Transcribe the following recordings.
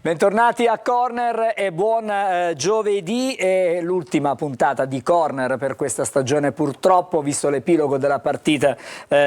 Bentornati a Corner e buon giovedì. È l'ultima puntata di Corner per questa stagione, purtroppo, visto l'epilogo della partita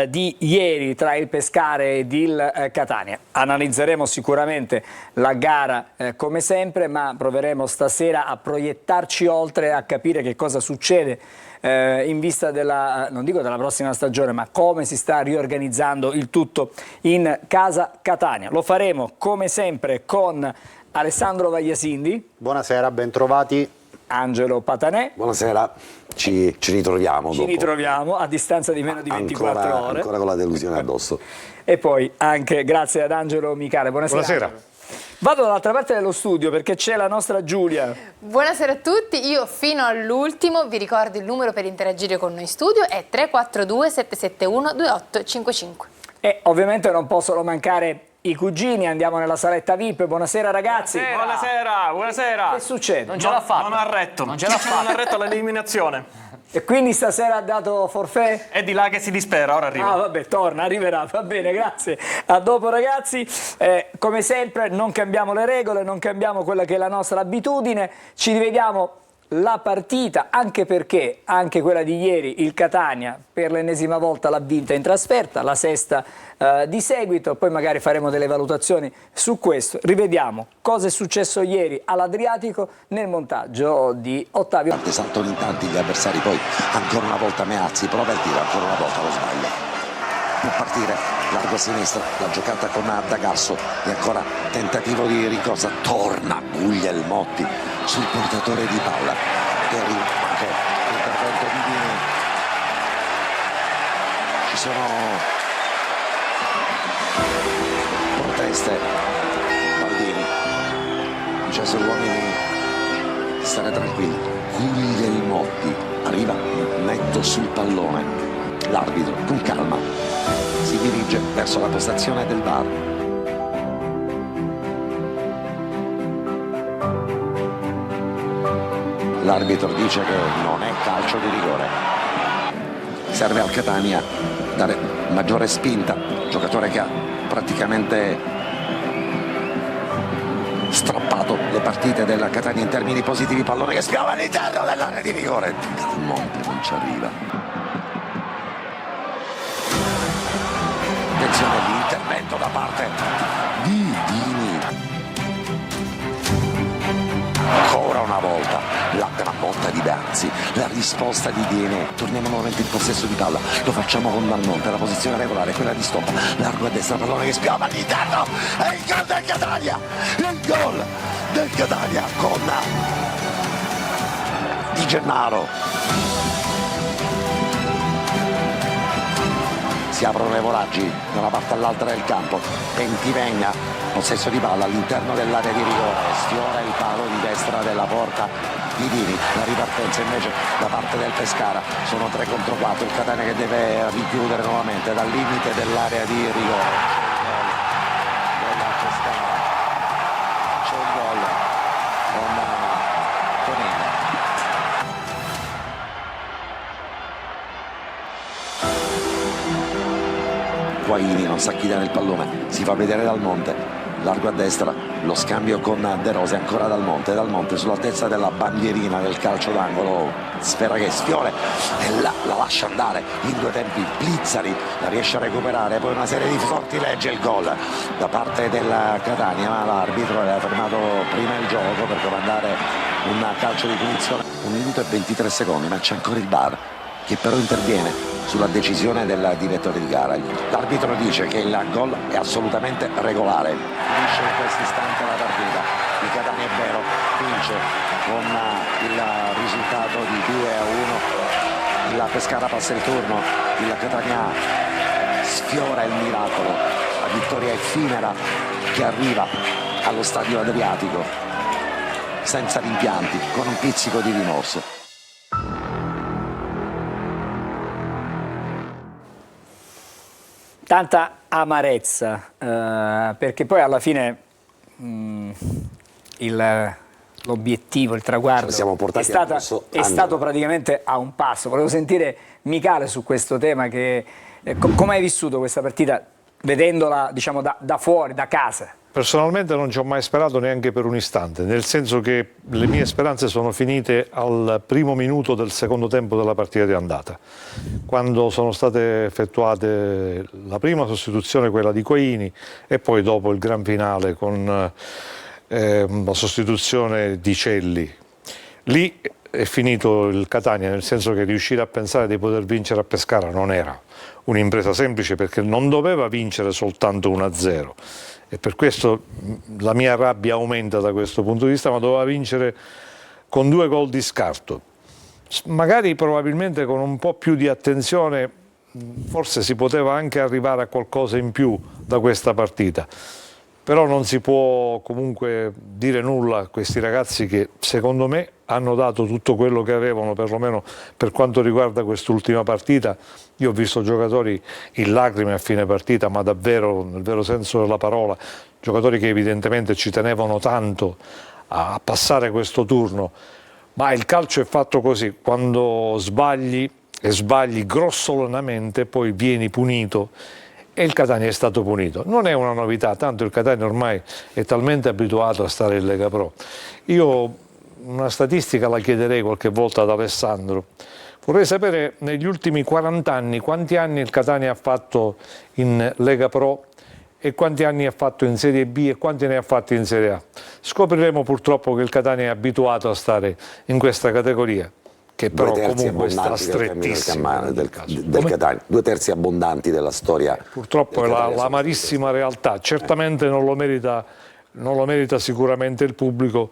di ieri tra il Pescara ed il Catania. Analizzeremo sicuramente la gara come sempre, ma proveremo stasera a proiettarci oltre, a capire che cosa succede in vista della, non dico della prossima stagione, ma come si sta riorganizzando il tutto in casa Catania. Lo faremo come sempre con Alessandro Vagliasindi. Buonasera, bentrovati. Angelo Patanè. Buonasera, ci ritroviamo. Ci ritroviamo a distanza di meno di 24 ore. Ancora con la delusione addosso. E poi anche grazie ad Angelo Micale. Buonasera. Buonasera. Vado dall'altra parte dello studio perché c'è la nostra Giulia. Buonasera a tutti, io fino all'ultimo vi ricordo il numero per interagire con noi in studio è 342 771 2855. E ovviamente non possono mancare i cugini, andiamo nella saletta VIP. Buonasera ragazzi. Buonasera, buonasera. Che succede? Non ce l'ha fatta. Non ha retto. Non ce l'ha fatta. Non ha retto all'eliminazione. E quindi stasera ha dato forfait? È di là che si dispera, ora arriva. Ah vabbè, torna, arriverà, va bene, grazie. A dopo ragazzi. Come sempre non cambiamo le regole, non cambiamo quella che è la nostra abitudine, ci rivediamo la partita, anche perché anche quella di ieri il Catania per l'ennesima volta l'ha vinta in trasferta, la sesta di seguito, poi magari faremo delle valutazioni su questo. Rivediamo cosa è successo ieri all'Adriatico nel montaggio di Ottavio. Saltano in tanti gli avversari, poi ancora una volta Meazzi prova il tiro, ancora una volta lo sbaglia. Può partire largo a sinistra, la giocata con D'Agasso e ancora tentativo di ricorsa, torna Guglielmotti sul portatore di palla e arriva anche l'intervento di Dini. Ci sono proteste. Baldini dice ai uomini di stare tranquilli. Guglielmotti arriva netto sul pallone, l'arbitro con calma si dirige verso la postazione del VAR. L'arbitro dice che non è calcio di rigore. Serve al Catania dare maggiore spinta, giocatore che ha praticamente strappato le partite della Catania in termini positivi, pallone che spiava all'interno dell'area di rigore. Monte non ci arriva. Attenzione all'intervento da parte di Dini. Ancora una volta la gran botta di Beazzi, la risposta di Dini. Torniamo nuovamente in possesso di palla, lo facciamo con Dalmonte, la posizione regolare, quella di stoppa, largo a destra, pallone che spiava all'interno, e il gol del Catania, il gol del Catania con Di Gennaro. Si aprono le voraggi da una parte all'altra del campo, Pentivenga, possesso di palla all'interno dell'area di rigore, sfiora il palo di destra della porta di Dini, la ripartenza invece da parte del Pescara, sono 3 contro 4, il Catania che deve richiudere nuovamente dal limite dell'area di rigore. C'è il gol con Tonini. Guaini non sa chi dare il pallone, si fa vedere Dal Monte, largo a destra, lo scambio con De Rose, ancora Dal Monte sull'altezza della bandierina del calcio d'angolo, spera che sfiore e la lascia andare in 2 tempi. Blizzari la riesce a recuperare, poi una serie di sortileggi e il gol da parte della Catania, ma l'arbitro le ha fermato prima il gioco per comandare un calcio di punizione. 1 minuto e 23 secondi, ma c'è ancora il VAR che però interviene sulla decisione del direttore di gara. L'arbitro dice che il gol è assolutamente regolare. Finisce in questo istante la partita. Il Catania è vero, vince con il risultato di 2-1. Il Pescara passa il turno, il Catania sfiora il miracolo, la vittoria effimera che arriva allo stadio Adriatico senza rimpianti, con un pizzico di rimorso. Tanta amarezza, perché poi alla fine l'obiettivo, il traguardo è stato praticamente a un passo. Volevo sentire Micale su questo tema, come hai vissuto questa partita vedendola, diciamo, da fuori, da casa? Personalmente non ci ho mai sperato neanche per un istante, nel senso che le mie speranze sono finite al primo minuto del secondo tempo della partita di andata, quando sono state effettuate la prima sostituzione, quella di Quaini, e poi dopo il gran finale con la sostituzione di Celli. Lì è finito il Catania, nel senso che riuscire a pensare di poter vincere a Pescara non era un'impresa semplice, perché non doveva vincere soltanto 1-0. E per questo la mia rabbia aumenta da questo punto di vista, ma doveva vincere con 2 gol di scarto. Magari probabilmente con un po' più di attenzione forse si poteva anche arrivare a qualcosa in più da questa partita. Però non si può comunque dire nulla a questi ragazzi che secondo me hanno dato tutto quello che avevano, perlomeno per quanto riguarda quest'ultima partita. Io ho visto giocatori in lacrime a fine partita, ma davvero nel vero senso della parola, giocatori che evidentemente ci tenevano tanto a passare questo turno. Ma il calcio è fatto così: quando sbagli e sbagli grossolanamente poi vieni punito. E il Catania è stato punito. Non è una novità, tanto il Catania ormai è talmente abituato a stare in Lega Pro. Io una statistica la chiederei qualche volta ad Alessandro. Vorrei sapere negli ultimi 40 anni quanti anni il Catania ha fatto in Lega Pro e quanti anni ha fatto in Serie B e quanti ne ha fatti in Serie A. Scopriremo purtroppo che il Catania è abituato a stare in questa categoria, che però comunque sta strettissimo del Catania. 2 terzi abbondanti della storia. Purtroppo è l'amarissima realtà. Certamente non lo merita sicuramente il pubblico,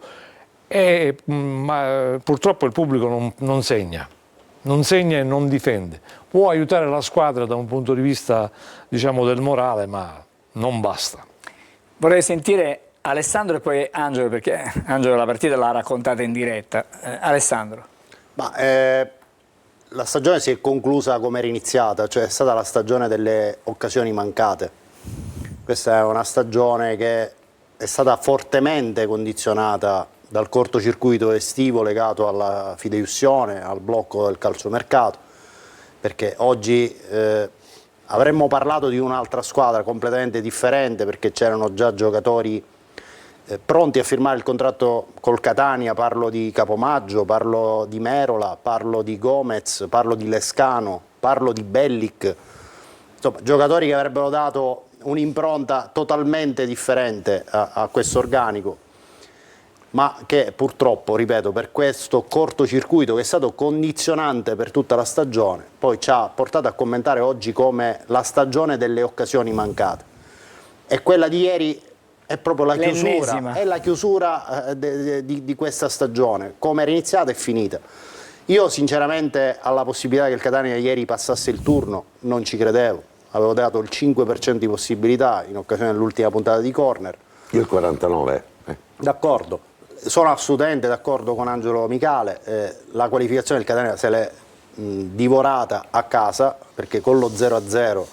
ma purtroppo il pubblico non segna e non difende. Può aiutare la squadra da un punto di vista, diciamo, del morale, ma non basta. Vorrei sentire Alessandro e poi Angelo, perché Angelo la partita l'ha raccontata in diretta. Alessandro. Ma, la stagione si è conclusa come era iniziata, cioè è stata la stagione delle occasioni mancate. Questa è una stagione che è stata fortemente condizionata dal cortocircuito estivo legato alla fideiussione, al blocco del calciomercato, perché oggi avremmo parlato di un'altra squadra completamente differente, perché c'erano già giocatori pronti a firmare il contratto col Catania. Parlo di Capomaggio, parlo di Merola, parlo di Gomez, parlo di Lescano, parlo di Bellic, insomma giocatori che avrebbero dato un'impronta totalmente differente a questo organico, ma che purtroppo, ripeto, per questo cortocircuito che è stato condizionante per tutta la stagione, poi ci ha portato a commentare oggi come la stagione delle occasioni mancate. E quella di ieri è proprio la chiusura, è la chiusura di questa stagione, come era iniziata e finita. Io sinceramente alla possibilità che il Catania ieri passasse il turno non ci credevo, avevo dato il 5% di possibilità in occasione dell'ultima puntata di corner. Io il 49%. D'accordo, sono assolutamente d'accordo con Angelo Micale, la qualificazione del Catania se l'è divorata a casa, perché con lo 0-0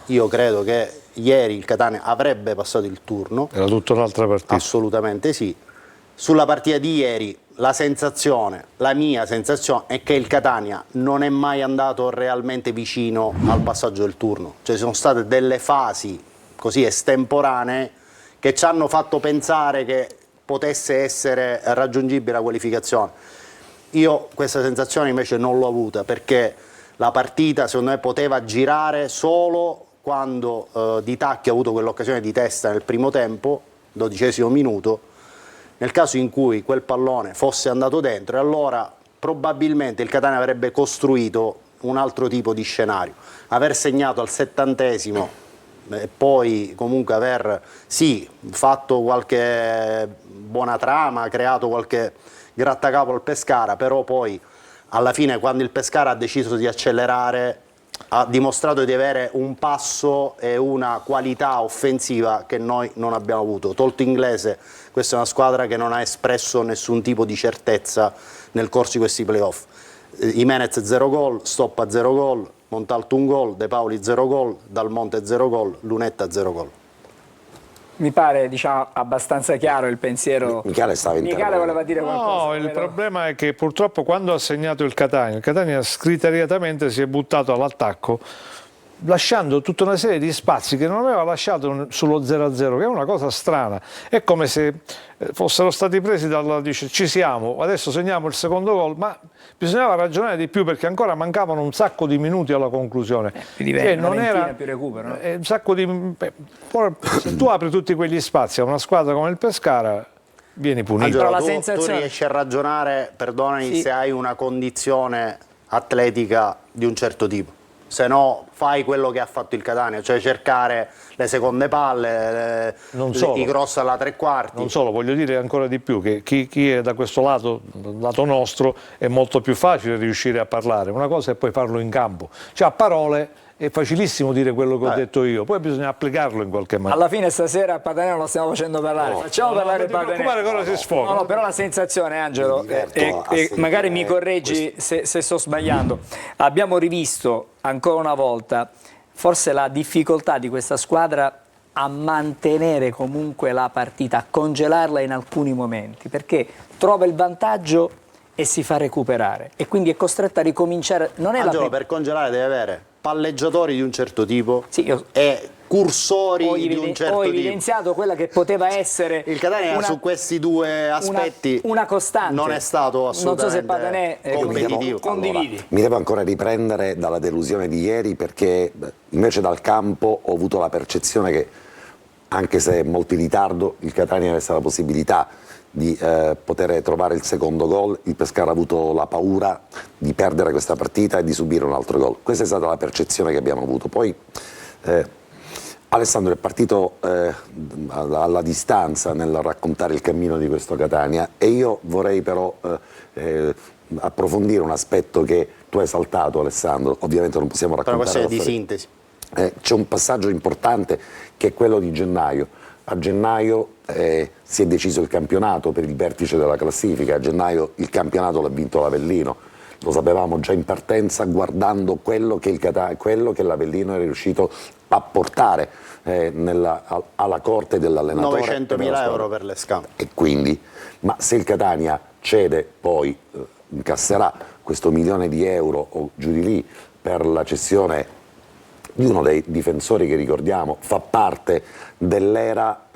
io credo che ieri il Catania avrebbe passato il turno. Era tutta un'altra partita. Assolutamente sì. Sulla partita di ieri la mia sensazione è che il Catania non è mai andato realmente vicino al passaggio del turno. Cioè ci sono state delle fasi così estemporanee che ci hanno fatto pensare che potesse essere raggiungibile la qualificazione. Io questa sensazione invece non l'ho avuta, perché la partita secondo me poteva girare solo quando Di Tacchi ha avuto quell'occasione di testa nel primo tempo, 12° minuto, nel caso in cui quel pallone fosse andato dentro, e allora probabilmente il Catania avrebbe costruito un altro tipo di scenario. Aver segnato al 70° e poi comunque aver fatto qualche buona trama, creato qualche grattacapo al Pescara, però poi alla fine quando il Pescara ha deciso di accelerare ha dimostrato di avere un passo e una qualità offensiva che noi non abbiamo avuto. Tolto Inglese, questa è una squadra che non ha espresso nessun tipo di certezza nel corso di questi playoff. Jimenez 0 gol, Stoppa 0 gol, Montalto 1 gol, De Paoli 0 gol, Dal Monte 0 gol, Lunetta 0 gol. Mi pare, diciamo, abbastanza chiaro il pensiero. Michele voleva dire qualcosa. No, il problema è che purtroppo quando ha segnato il Catania scriteriatamente si è buttato all'attacco lasciando tutta una serie di spazi che non aveva lasciato sullo 0-0, che è una cosa strana. È come se fossero stati presi dice ci siamo, adesso segniamo il secondo gol, ma bisognava ragionare di più perché ancora mancavano un sacco di minuti alla conclusione. Non era più recupero. Un sacco se tu apri tutti quegli spazi a una squadra come il Pescara, vieni punito. Angelo, tu riesci a ragionare, perdonami, Sì. se hai una condizione atletica di un certo tipo. Se no fai quello che ha fatto il Catania, cioè cercare le seconde palle, i cross alla tre quarti. Non solo, voglio dire ancora di più che chi è da questo lato, dal lato nostro, è molto più facile riuscire a parlare. Una cosa è poi farlo in campo. Cioè a parole è facilissimo dire quello che ho detto io, poi bisogna applicarlo in qualche maniera. Alla fine stasera a Patanè non lo stiamo facendo parlare, facciamo parlare Patanè. Ora si sfoga. No, però la sensazione, Angelo, e magari mi correggi se sto sbagliando, abbiamo rivisto ancora una volta forse la difficoltà di questa squadra a mantenere comunque la partita, a congelarla in alcuni momenti, perché trova il vantaggio e si fa recuperare e quindi è costretta a ricominciare. Non è Angelo, per congelare deve avere palleggiatori di un certo tipo e cursori di un certo ho tipo. evidenziato quella che poteva essere Il Catania su questi due aspetti una costante. non è stato assolutamente non so se Patanè competitivo. condividi. Mi devo ancora riprendere dalla delusione di ieri perché invece dal campo ho avuto la percezione che, anche se molto in ritardo, il Catania avesse la possibilità di poter trovare il secondo gol. Il Pescara ha avuto la paura di perdere questa partita e di subire un altro gol. Questa è stata la percezione che abbiamo avuto. Poi Alessandro è partito alla distanza nel raccontare il cammino di questo Catania e io vorrei però approfondire un aspetto che tu hai saltato, Alessandro. Ovviamente non possiamo raccontare Per una questione di sintesi. C'è un passaggio importante che è quello di gennaio. A gennaio si è deciso il campionato per il vertice della classifica, a gennaio il campionato l'ha vinto l'Avellino, lo sapevamo già in partenza guardando quello che l'Avellino era riuscito a portare alla corte dell'allenatore. 900.000 euro per le scampe. E quindi, ma se il Catania cede poi incasserà questo 1 milione di euro o giù di lì per la cessione di uno dei difensori che ricordiamo fa parte dell'era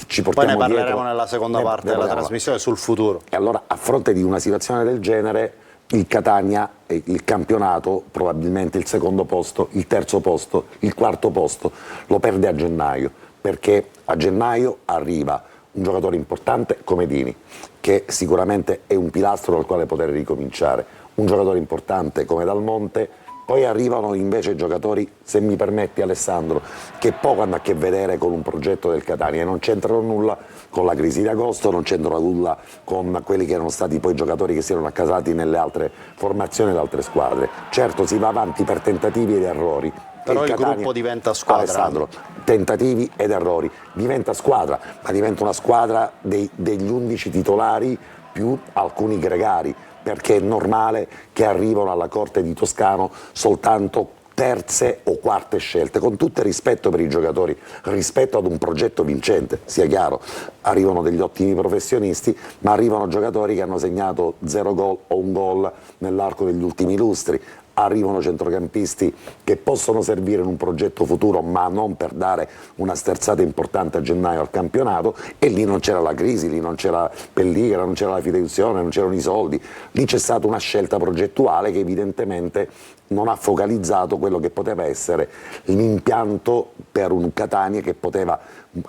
ci portiamo Poi ne parleremo dietro, nella seconda parte della trasmissione sul futuro. E allora a fronte di una situazione del genere il Catania, il campionato, probabilmente il secondo posto, il terzo posto, il quarto posto lo perde a gennaio, perché a gennaio arriva un giocatore importante come Dini, che sicuramente è un pilastro dal quale poter ricominciare, un giocatore importante come Dal Monte. Poi arrivano invece giocatori, se mi permetti Alessandro, che poco hanno a che vedere con un progetto del Catania e non c'entrano nulla con la crisi di agosto, non c'entrano nulla con quelli che erano stati poi giocatori che si erano accasati nelle altre formazioni e altre squadre. Certo si va avanti per tentativi ed errori. Però il gruppo diventa squadra. Alessandro, tentativi ed errori, diventa squadra, ma diventa una squadra degli 11 titolari più alcuni gregari, perché è normale che arrivano alla Corte di Toscano soltanto terze o quarte scelte, con tutto il rispetto per i giocatori, rispetto ad un progetto vincente, sia chiaro, arrivano degli ottimi professionisti, ma arrivano giocatori che hanno segnato 0 gol o un gol nell'arco degli ultimi lustri, arrivano centrocampisti che possono servire in un progetto futuro ma non per dare una sterzata importante a gennaio al campionato, e lì non c'era la crisi, lì non c'era Pelligra, non c'era la fideiussione, non c'erano i soldi, lì c'è stata una scelta progettuale che evidentemente non ha focalizzato quello che poteva essere l'impianto per un Catania che poteva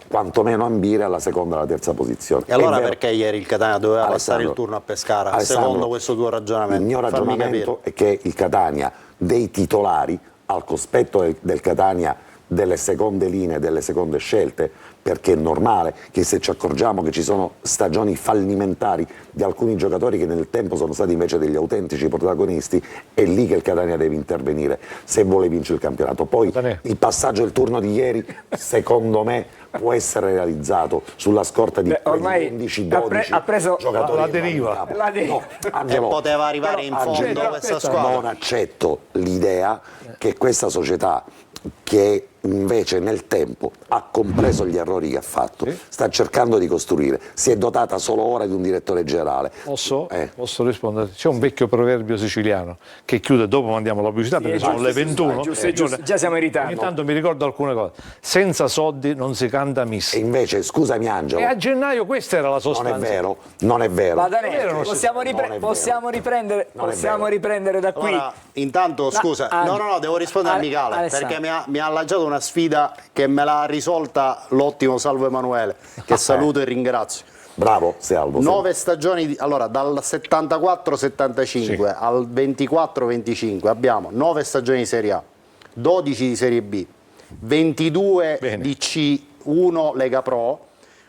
quantomeno ambire alla seconda e alla terza posizione. E allora perché ieri il Catania doveva passare il turno a Pescara, secondo questo tuo ragionamento? Il mio ragionamento è che il Catania dei titolari, al cospetto del Catania delle seconde linee, delle seconde scelte, perché è normale che se ci accorgiamo che ci sono stagioni fallimentari di alcuni giocatori che nel tempo sono stati invece degli autentici protagonisti, è lì che il Catania deve intervenire se vuole vincere il campionato. Poi il passaggio del turno di ieri secondo me può essere realizzato sulla scorta di ormai 11-12 ha preso giocatori la deriva. No, Angelo, e poteva arrivare in fondo questa squadra. non accetto l'idea che questa società, che invece nel tempo ha compreso gli errori che ha fatto, sta cercando di costruire, si è dotata solo ora di un direttore generale. Posso rispondere? C'è un vecchio proverbio siciliano che chiude, dopo mandiamo la pubblicità perché sono le 21. Giusto, già siamo in ritardo. Ogni tanto mi ricordo alcune cose. Senza soldi non si canta missa. E invece, scusami Angelo, E a gennaio questa era la sostanza. non è vero, non è vero. Va bene, vero, possiamo riprendere da qui. Allora, intanto, scusa, no, devo rispondere a Michele, Alessandro. perché mi ha lanciato una sfida che me l'ha risolta l'ottimo Salvo Emanuele, che saluto e ringrazio. Bravo, Salvo. 9 stagioni, allora dal 74-75 al 24-25 abbiamo 9 stagioni di Serie A, 12 di Serie B, 22 Bene. di C1 Lega Pro,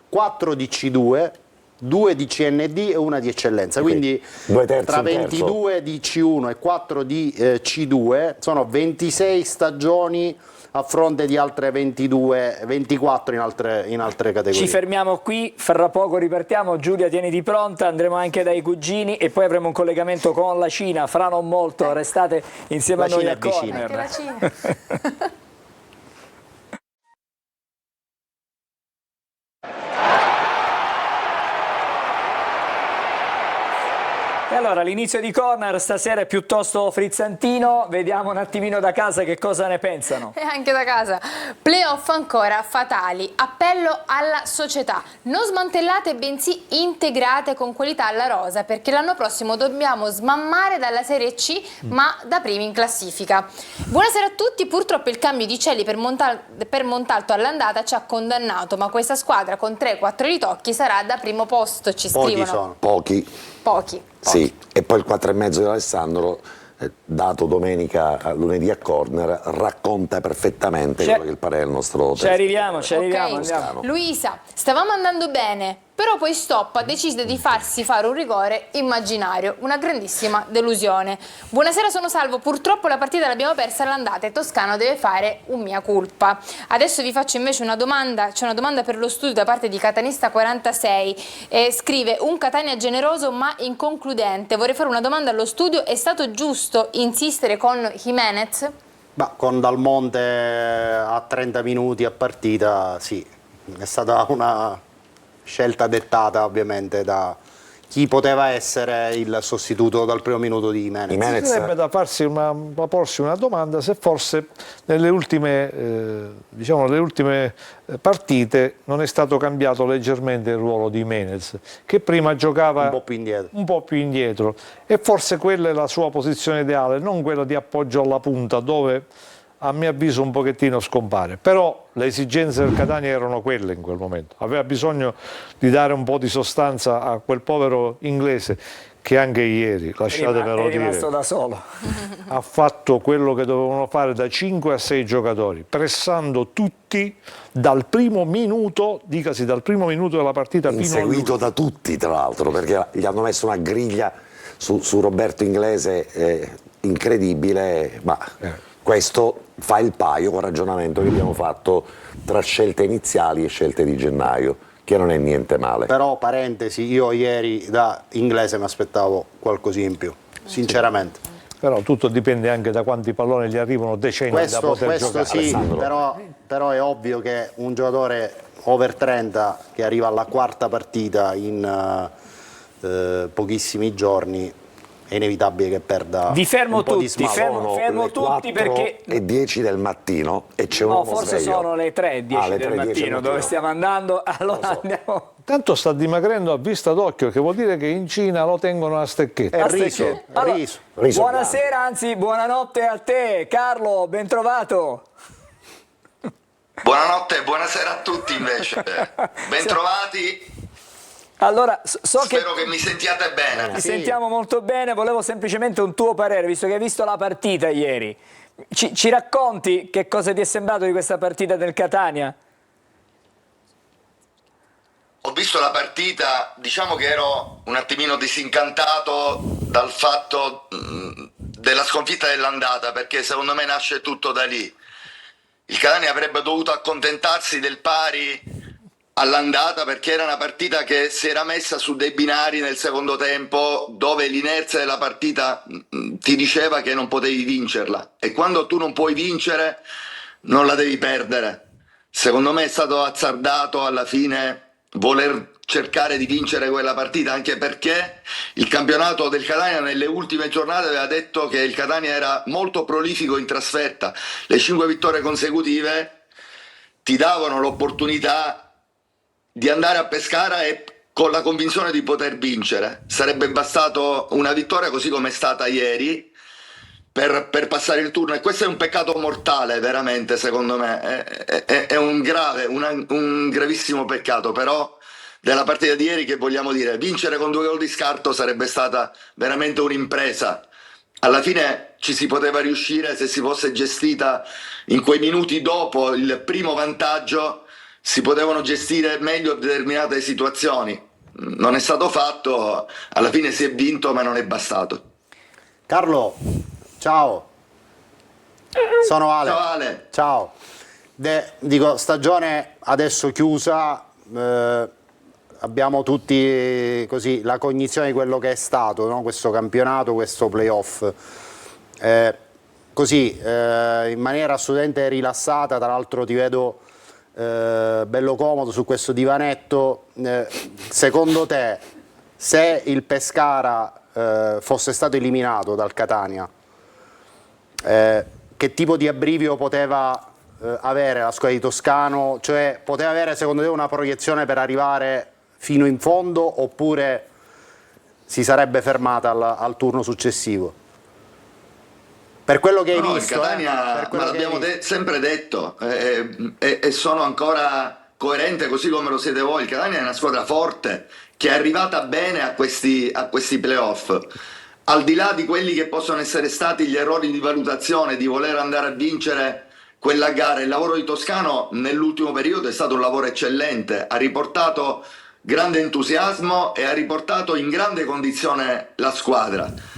4 di C2, 2 di CND e una di eccellenza. Quindi Due terzi, tra un terzo. 22 di C1 e 4 di C2 sono 26 stagioni a fronte di altre 22, 24 in altre categorie. Ci fermiamo qui, fra poco ripartiamo. Giulia, tieniti pronta, andremo anche dai cugini e poi avremo un collegamento con la Cina. Fra non molto, restate insieme a La noi Cina a è vicina. Corner. Anche la Cina. E allora l'inizio di Corner stasera è piuttosto frizzantino, vediamo un attimino da casa che cosa ne pensano. E anche da casa. Playoff ancora fatali. Appello alla società. Non smantellate bensì integrate con qualità alla rosa, perché l'anno prossimo dobbiamo smammare dalla Serie C, ma da primi in classifica. Buonasera a tutti. Purtroppo il cambio di cieli per Montalto all'andata ci ha condannato, ma questa squadra con 3-4 ritocchi sarà da primo posto, ci Pochi scrivono. sono. Pochi. Sì, e poi il 4,5 di Alessandro, dato lunedì a Corner, racconta perfettamente quello che è il parere del nostro Ci arriviamo, andiamo. Luisa, stavamo andando bene, però poi Stoppa decise di farsi fare un rigore immaginario, una grandissima delusione. Buonasera, sono Salvo, purtroppo la partita l'abbiamo persa all'andata e Toscano deve fare un mia colpa. Adesso vi faccio invece una domanda, c'è una domanda per lo studio da parte di Catanista 46, scrive: un Catania generoso ma inconcludente, vorrei fare una domanda allo studio, è stato giusto insistere con Jimenez? Con Dal Monte a 30 minuti a partita, sì, è stata una scelta dettata ovviamente da chi poteva essere il sostituto dal primo minuto di Jimenez. Sarebbe da porsi una domanda se forse nelle ultime, le ultime partite non è stato cambiato leggermente il ruolo di Jimenez, che prima giocava un po' più indietro. E forse quella è la sua posizione ideale, non quella di appoggio alla punta, dove a mio avviso un pochettino scompare. Però le esigenze del Catania erano quelle in quel momento, aveva bisogno di dare un po' di sostanza a quel povero inglese che anche ieri, lasciatemelo è dire, rimasto da solo. ha fatto quello che dovevano fare da 5 a 6 giocatori, pressando tutti dal primo minuto, dicasi dal primo minuto della partita fino inseguito all'ultimo. da tutti tra l'altro, perché gli hanno messo una griglia su Roberto Inglese incredibile, ma questo fa il paio con il ragionamento che abbiamo fatto tra scelte iniziali e scelte di gennaio, che non è niente male. Però, parentesi, io ieri da Inglese mi aspettavo qualcosina in più, sinceramente. Però tutto dipende anche da quanti palloni gli arrivano decenti da poter Questo giocare. sì, però è ovvio che un giocatore over 30 che arriva alla quarta partita in pochissimi giorni è inevitabile che perda Vi fermo un po' di tutti, smalto. fermo tutti perché... e 10 del mattino e c'è un No, uomo forse sveglio. sono le 3:10 le del 3:10 mattino, dove stiamo andando? Allora andiamo... Tanto sta dimagrendo a vista d'occhio, che vuol dire che in Cina lo tengono a stecchetta. È riso, Allora, riso. buonasera, anzi buonanotte a te, Carlo, ben trovato. Buonanotte e buonasera a tutti invece. Bentrovati. Allora, spero che mi sentiate bene. Ti sentiamo molto bene, volevo semplicemente un tuo parere, visto che hai visto la partita ieri. Ci racconti che cosa ti è sembrato di questa partita del Catania? Ho visto la partita, diciamo che ero un attimino disincantato dal fatto della sconfitta dell'andata, perché secondo me nasce tutto da lì. Il Catania avrebbe dovuto accontentarsi del pari all'andata, perché era una partita che si era messa su dei binari nel secondo tempo, dove l'inerzia della partita ti diceva che non potevi vincerla, e quando tu non puoi vincere non la devi perdere. Secondo me è stato azzardato alla fine voler cercare di vincere quella partita, anche perché il campionato del Catania nelle ultime giornate aveva detto che il Catania era molto prolifico in trasferta. Le 5 vittorie consecutive ti davano l'opportunità di andare a Pescara e con la convinzione di poter vincere. Sarebbe bastato una vittoria, così come è stata ieri, per passare il turno, e questo è un peccato mortale, veramente, secondo me è un gravissimo peccato. Però della partita di ieri che vogliamo dire? Vincere con 2 gol di scarto sarebbe stata veramente un'impresa. Alla fine ci si poteva riuscire se si fosse gestita in quei minuti dopo il primo vantaggio, si potevano gestire meglio determinate situazioni. Non è stato fatto, alla fine si è vinto, ma non è bastato. Carlo, ciao. Sono Ale. Ciao Ale. Ciao. Dico, stagione adesso chiusa, abbiamo tutti così la cognizione di quello che è stato, no? Questo campionato, questo playoff. Così, in maniera assolutamente rilassata, tra l'altro ti vedo bello comodo su questo divanetto. Secondo te, se il Pescara fosse stato eliminato dal Catania, che tipo di abbrivio poteva avere la squadra di Toscano? Cioè, poteva avere secondo te una proiezione per arrivare fino in fondo, oppure si sarebbe fermata al turno successivo? Per quello che hai visto, il Catania, ma l'abbiamo sempre detto, e sono ancora coerente, così come lo siete voi. Il Catania è una squadra forte che è arrivata bene a questi playoff. Al di là di quelli che possono essere stati gli errori di valutazione, di voler andare a vincere quella gara, il lavoro di Toscano nell'ultimo periodo è stato un lavoro eccellente, ha riportato grande entusiasmo e ha riportato in grande condizione la squadra.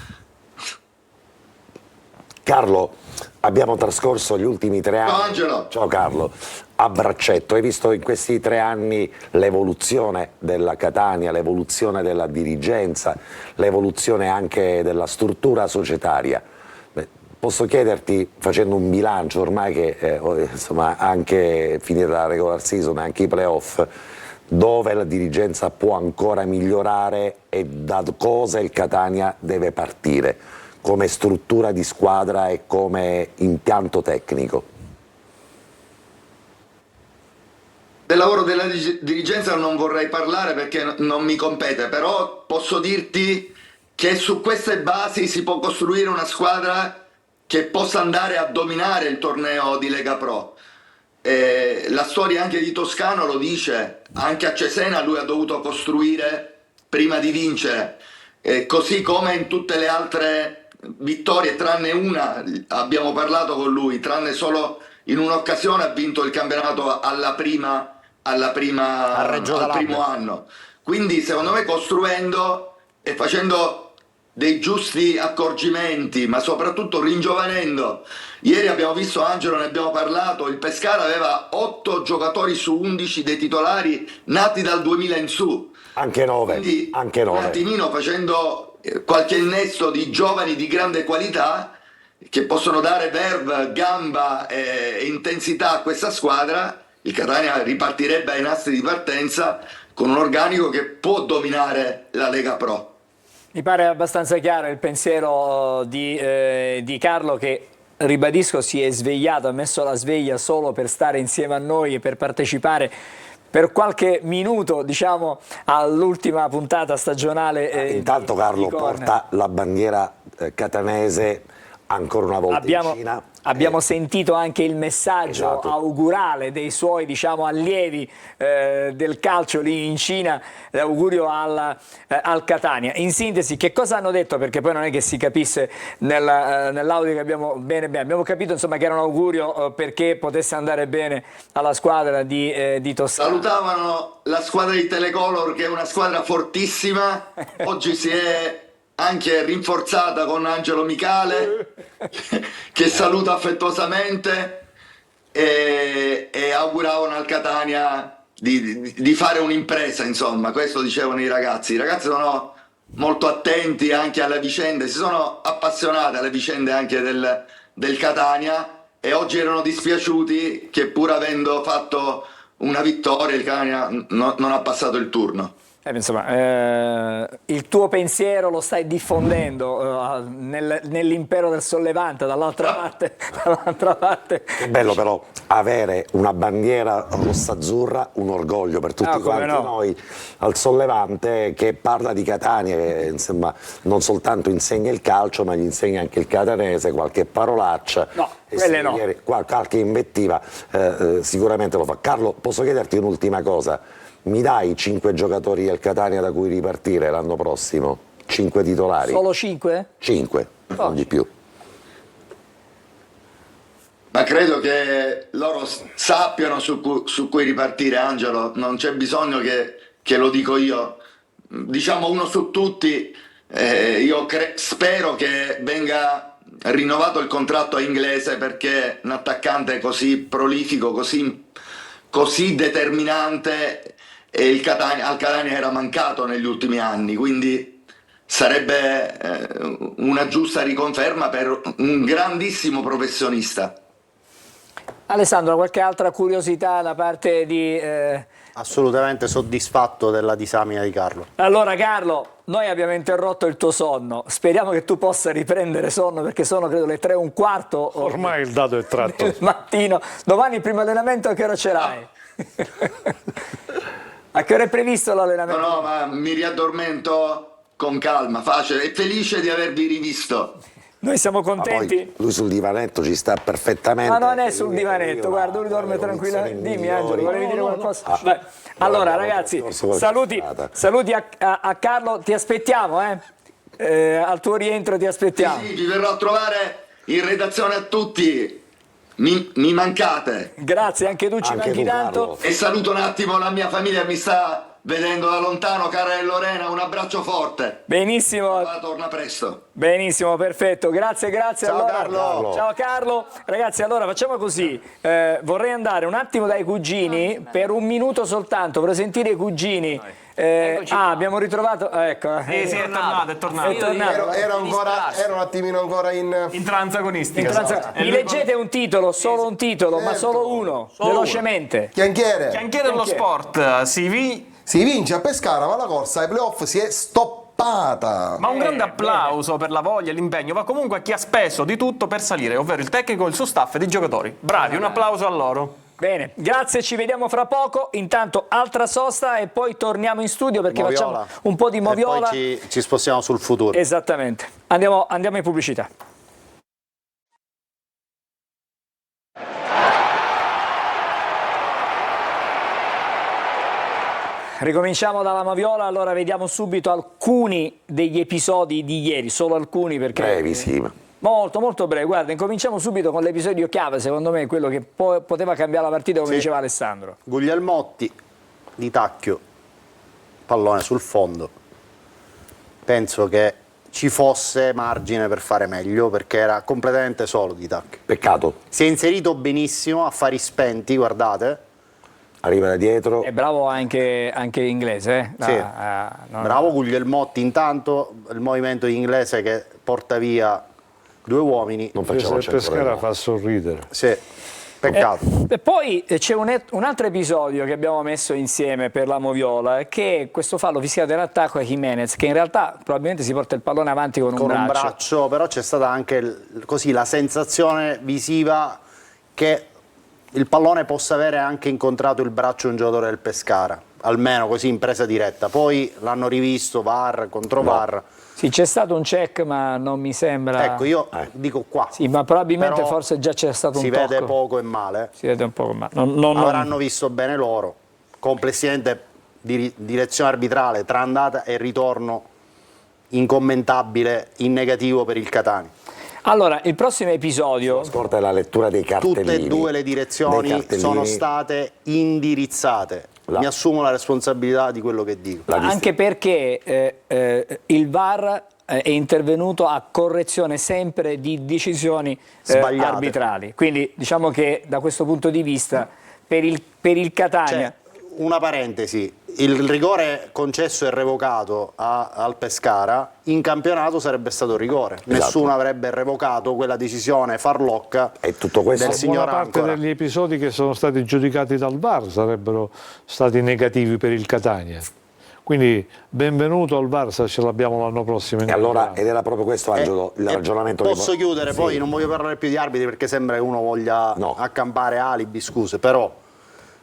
Carlo, abbiamo trascorso gli ultimi 3 anni. Ciao Angelo. Ciao Carlo. A braccetto, hai visto in questi 3 anni l'evoluzione della Catania, l'evoluzione della dirigenza, l'evoluzione anche della struttura societaria. Posso chiederti, facendo un bilancio ormai che insomma, anche finita la regular season, anche i playoff, dove la dirigenza può ancora migliorare e da cosa il Catania deve partire come struttura di squadra e come impianto tecnico? Del lavoro della dirigenza non vorrei parlare perché non mi compete, però posso dirti che su queste basi si può costruire una squadra che possa andare a dominare il torneo di Lega Pro. La storia anche di Toscano lo dice, anche a Cesena lui ha dovuto costruire prima di vincere, così come in tutte le altre vittorie, tranne una, abbiamo parlato con lui, tranne solo in un'occasione ha vinto il campionato al primo anno. Quindi secondo me costruendo e facendo dei giusti accorgimenti, ma soprattutto ringiovanendo. Ieri abbiamo visto, Angelo, ne abbiamo parlato, il Pescara aveva 8 giocatori su 11 dei titolari nati dal 2000 in su. Anche 9. Quindi anche 9. Un attimino facendo qualche innesto di giovani di grande qualità che possono dare verve, gamba e intensità a questa squadra, il Catania ripartirebbe ai nastri di partenza con un organico che può dominare la Lega Pro. Mi pare abbastanza chiaro il pensiero di Carlo, che, ribadisco, si è svegliato, ha messo la sveglia solo per stare insieme a noi e per partecipare per qualche minuto, diciamo, all'ultima puntata stagionale. Intanto Carlo porta la bandiera catanese ancora una volta in Cina. Abbiamo sentito anche il messaggio augurale dei suoi, diciamo, allievi del calcio lì in Cina, l'augurio al Catania. In sintesi, che cosa hanno detto? Perché poi non è che si capisse nell'audio che abbiamo abbiamo capito, insomma, che era un augurio perché potesse andare bene alla squadra di Toscana. Salutavano la squadra di Telecolor, che è una squadra fortissima, oggi si è anche rinforzata con Angelo Micale, che saluta affettuosamente, e auguravano al Catania di fare un'impresa, insomma. Questo dicevano i ragazzi. I ragazzi sono molto attenti anche alle vicende, si sono appassionati alle vicende anche del Catania, e oggi erano dispiaciuti che pur avendo fatto una vittoria il Catania non ha passato il turno. Insomma, il tuo pensiero lo stai diffondendo nell'impero del Sollevante, dall'altra parte, dall'altra parte. Che bello però avere una bandiera rossa-azzurra, un orgoglio per tutti quanti noi al Sollevante, che parla di Catania, che insomma non soltanto insegna il calcio ma gli insegna anche il catanese, qualche parolaccia. No, quelle no. Qualche invettiva sicuramente lo fa. Carlo, posso chiederti un'ultima cosa? Mi dai 5 giocatori del Catania da cui ripartire l'anno prossimo? 5 titolari? Solo 5? 5, non di più. Ma credo che loro sappiano su cui ripartire, Angelo, non c'è bisogno che lo dico io. Diciamo uno su tutti, io spero che venga rinnovato il contratto a Inglese, perché un attaccante così prolifico, così determinante, e al Catania era mancato negli ultimi anni, quindi sarebbe una giusta riconferma per un grandissimo professionista. Alessandro, qualche altra curiosità da parte di... Assolutamente soddisfatto della disamina di Carlo. Allora Carlo, noi abbiamo interrotto il tuo sonno, speriamo che tu possa riprendere sonno, perché sono credo le 3:15 Ormai il dato è tratto. del mattino. Domani il primo allenamento a che ora ce l'hai? A che ora è previsto l'allenamento? No, ma mi riaddormento con calma, facile, e felice di avervi rivisto. Noi siamo Ma contenti. poi lui sul divanetto ci sta perfettamente. Ma non è sul divanetto, guarda, lui dorme tranquillo. Dimmi Angelo, volevi dire qualcosa? Vai. Allora ragazzi, saluti a Carlo, ti aspettiamo, al tuo rientro ti aspettiamo. Sì, vi verrò a trovare in redazione a tutti, mi mancate. Grazie, anche tu ci Anche manchi tu, tanto. Carlo. E saluto un attimo la mia famiglia, mi sta vedendo da lontano, Cara e Lorena, un abbraccio forte. Benissimo. Papà torna presto. Benissimo, perfetto, grazie. Ciao, allora, Carlo. Ciao Carlo. Ragazzi, allora facciamo così, vorrei andare un attimo dai cugini, per un minuto soltanto, vorrei sentire i cugini. Abbiamo ritrovato, ecco. Sì, è tornato, è tornato. È tornato. Ero un attimino ancora in Tranza agonistica. Mi leggete un titolo, solo un titolo, ma solo uno, velocemente. chianchiere. Chianchiere dello sport, Si vince a Pescara, ma la corsa ai playoff si è stoppata. ma un grande applauso per la voglia e l'impegno va comunque a chi ha speso di tutto per salire, ovvero il tecnico, il suo staff e i giocatori. Bravi, un applauso a loro. Bene, grazie, ci vediamo fra poco. Intanto altra sosta e poi torniamo in studio perché Moviola. facciamo un po' di moviola. E poi ci spostiamo sul futuro. Esattamente. Andiamo in pubblicità. Ricominciamo dalla moviola, allora vediamo subito alcuni degli episodi di ieri, solo alcuni perché... Brevi, sì. Molto, molto breve. Guarda, incominciamo subito con l'episodio chiave, secondo me, quello che poteva cambiare la partita, come diceva Alessandro. Guglielmotti, di tacchio, pallone sul fondo. Penso che ci fosse margine per fare meglio, perché era completamente solo di tacchio. Peccato. Si è inserito benissimo, affari spenti, guardate. Arriva da dietro. È bravo anche Inglese, Sì. Bravo Guglielmotti, intanto il movimento inglese che porta via due uomini. Non facciamo Questo del Pescara fa sorridere. Sì, peccato. E poi c'è un altro episodio che abbiamo messo insieme per la moviola, che è questo fallo fischiato in attacco a Jimenez, che in realtà probabilmente si porta il pallone avanti con un braccio. Però c'è stata anche così la sensazione visiva che il pallone possa avere anche incontrato il braccio di un giocatore del Pescara, almeno così in presa diretta. Poi l'hanno rivisto VAR contro VAR. Sì, c'è stato un check, ma non mi sembra... Ecco, io dico qua. Sì, ma probabilmente Però forse già c'è stato un si tocco. vede poco e male. Si vede un poco male. Avranno visto bene loro. Complessivamente direzione arbitrale tra andata e ritorno incommentabile, in negativo per il Catania. Allora, il prossimo episodio... Scorta la lettura dei cartellini. Tutte e due le direzioni sono state indirizzate. Mi assumo la responsabilità di quello che dico. Anche perché il VAR è intervenuto a correzione sempre di decisioni Sbagliate. arbitrali. Quindi diciamo che da questo punto di vista per il Catania... Una parentesi, il rigore concesso e revocato al Pescara, in campionato sarebbe stato rigore. Nessuno avrebbe revocato quella decisione farlocca E tutto questo del signor Buona parte Ancora. degli episodi che sono stati giudicati dal VAR sarebbero stati negativi per il Catania. Quindi benvenuto al VAR se ce l'abbiamo l'anno prossimo. E allora, ed era proprio questo, Angelo, il ragionamento che Posso chiudere, poi non voglio parlare più di arbitri perché sembra che uno voglia accampare alibi, scuse, però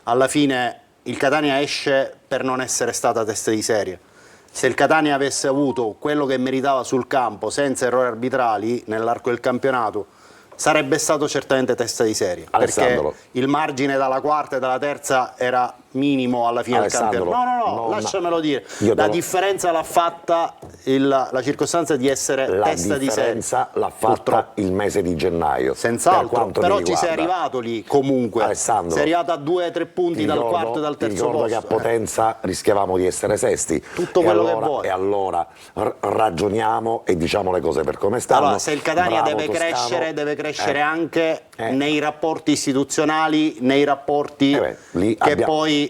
alla fine il Catania esce per non essere stata testa di serie. Se il Catania avesse avuto quello che meritava sul campo senza errori arbitrali nell'arco del campionato, sarebbe stato certamente testa di serie. Alessandro. Perché il margine dalla quarta e dalla terza era minimo alla fine del Alessandro, campionato. No, lasciamelo dire. La differenza l'ha fatta la circostanza di essere testa di serie. La differenza l'ha fatta Purtroppo. il mese di gennaio. Senz'altro, per quanto però mi ci sei riguarda. arrivato lì comunque. Alessandro, sei arrivato a 2-3 punti dal quarto e dal terzo ricordo posto. che a Potenza rischiavamo di essere sesti. Tutto quello che vuoi. E allora ragioniamo e diciamo le cose per come stanno. Allora, se il Catania Bravo deve Toscano. crescere anche nei rapporti istituzionali, nei rapporti lì che abbiamo- poi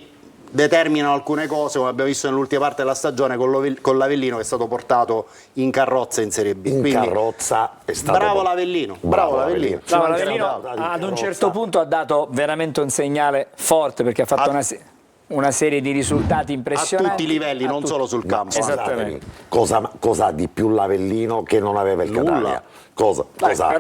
determinano alcune cose, come abbiamo visto nell'ultima parte della stagione con l'Avellino che è stato portato in carrozza in Serie B. In Quindi, carrozza è stato bravo l'Avellino, bravo l'Avellino. No, ma l'Avellino ad un certo punto ha dato veramente un segnale forte perché ha fatto una serie di risultati A impressionanti. tutti i livelli, non solo sul campo. Esattamente. Cosa ha di più l'Avellino che non aveva il Nulla. Catania? Cosa?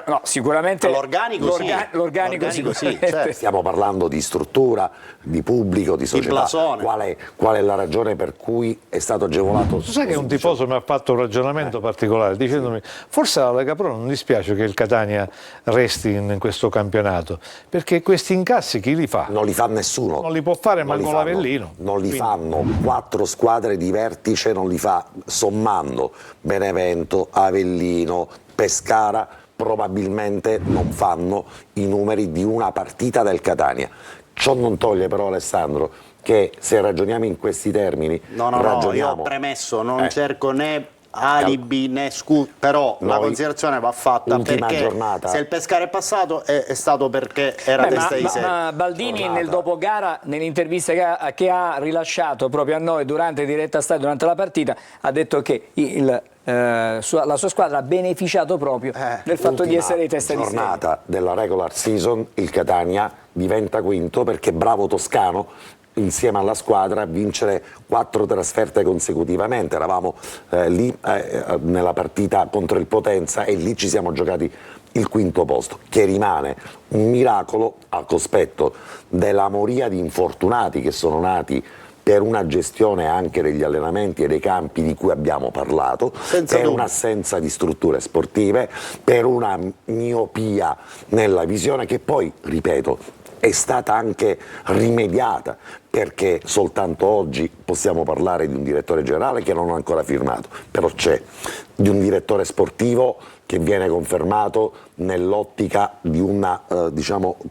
No, sicuramente L'organico sì. l'organico L'organico sì, sicuramente. certo. Stiamo parlando di struttura, di pubblico, di società. blasone. Qual è la ragione per cui è stato agevolato? Tu sai che un tifoso mi ha fatto un ragionamento particolare dicendomi forse alla Lega Pro non dispiace che il Catania resti in questo campionato perché questi incassi chi li fa? Non li fa nessuno. Non li può fare Non li manco fanno. l'Avellino. Non li Quindi- fanno 4 squadre di vertice, non li fa sommando Benevento, Avellino, Pescara, probabilmente non fanno i numeri di una partita del Catania. Ciò non toglie però, Alessandro, che se ragioniamo in questi termini, No, io ragioniamo. ho premesso, non cerco né alibi né scuse, però la Noi, considerazione va fatta ultima perché giornata. se il Pescara è passato è stato perché era Beh, testa di serie. ma Baldini nel dopogara, nell'intervista che ha rilasciato proprio a noi durante diretta stadio, durante la partita, ha detto che la sua squadra ha beneficiato proprio del fatto di essere di testa di serie. giornata della regular season, il Catania diventa quinto perché bravo Toscano insieme alla squadra a vincere 4 trasferte consecutivamente. Eravamo lì nella partita contro il Potenza e lì ci siamo giocati il quinto posto, che rimane un miracolo a cospetto della moria di infortunati che sono nati per una gestione anche degli allenamenti e dei campi di cui abbiamo parlato, Senza per dubbio. un'assenza di strutture sportive, per una miopia nella visione che poi, ripeto, è stata anche rimediata perché soltanto oggi possiamo parlare di un direttore generale che non ha ancora firmato, però c'è di un direttore sportivo che viene confermato nell'ottica di un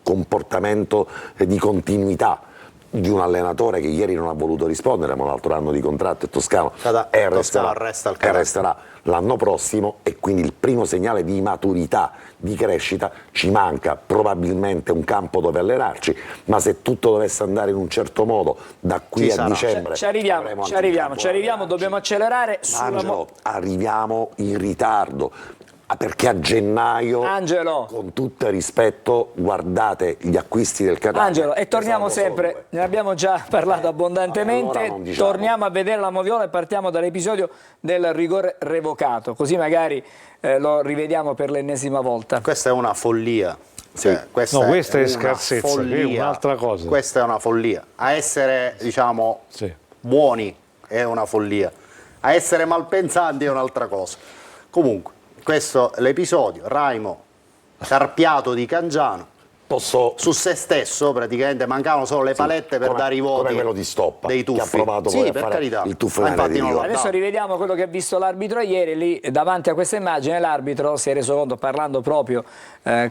comportamento di continuità, di un allenatore che ieri non ha voluto rispondere, ma un altro anno di contratto è Toscano e resta al Catania. resterà l'anno prossimo, e quindi il primo segnale di maturità, di crescita. Ci manca probabilmente un campo dove allenarci, ma se tutto dovesse andare in un certo modo da qui a dicembre Ci arriviamo, avremo anche un campo da allenarci. dobbiamo accelerare Angelo, arriviamo in ritardo perché a gennaio, Angelo. con tutto il rispetto, guardate gli acquisti del Catania. Angelo, e torniamo Pesano sempre, solo. ne abbiamo già parlato abbondantemente, allora non diciamo. torniamo a vedere la moviola e partiamo dall'episodio del rigore revocato, così magari lo rivediamo per l'ennesima volta. Questa è una follia. questa è una scarsezza, che è un'altra cosa. Questa è una follia. A essere, Sì. buoni è una follia. A essere malpensanti è un'altra cosa. Comunque, questo è l'episodio. Raimo, carpiato di Cangiano. Su se stesso praticamente mancavano solo le palette per dare i voti come quello di Stoppa, dei che ha tuffi. provato Sì, poi a per fare carità. il tuffo Ma nelle infatti non l'ha rigore. Adesso rivediamo quello che ha visto l'arbitro ieri, lì davanti a questa immagine l'arbitro si è reso conto, parlando proprio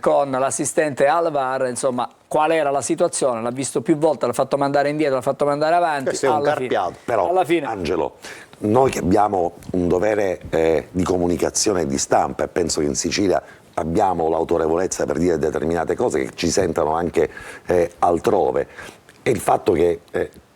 con l'assistente al VAR, insomma, qual era la situazione, l'ha visto più volte, l'ha fatto mandare indietro, l'ha fatto mandare avanti. Questo è un alla fine- carpiato. Però, alla fine. Angelo, noi che abbiamo un dovere di comunicazione e di stampa, e penso che in Sicilia abbiamo l'autorevolezza per dire determinate cose che ci sentano anche altrove, e il fatto che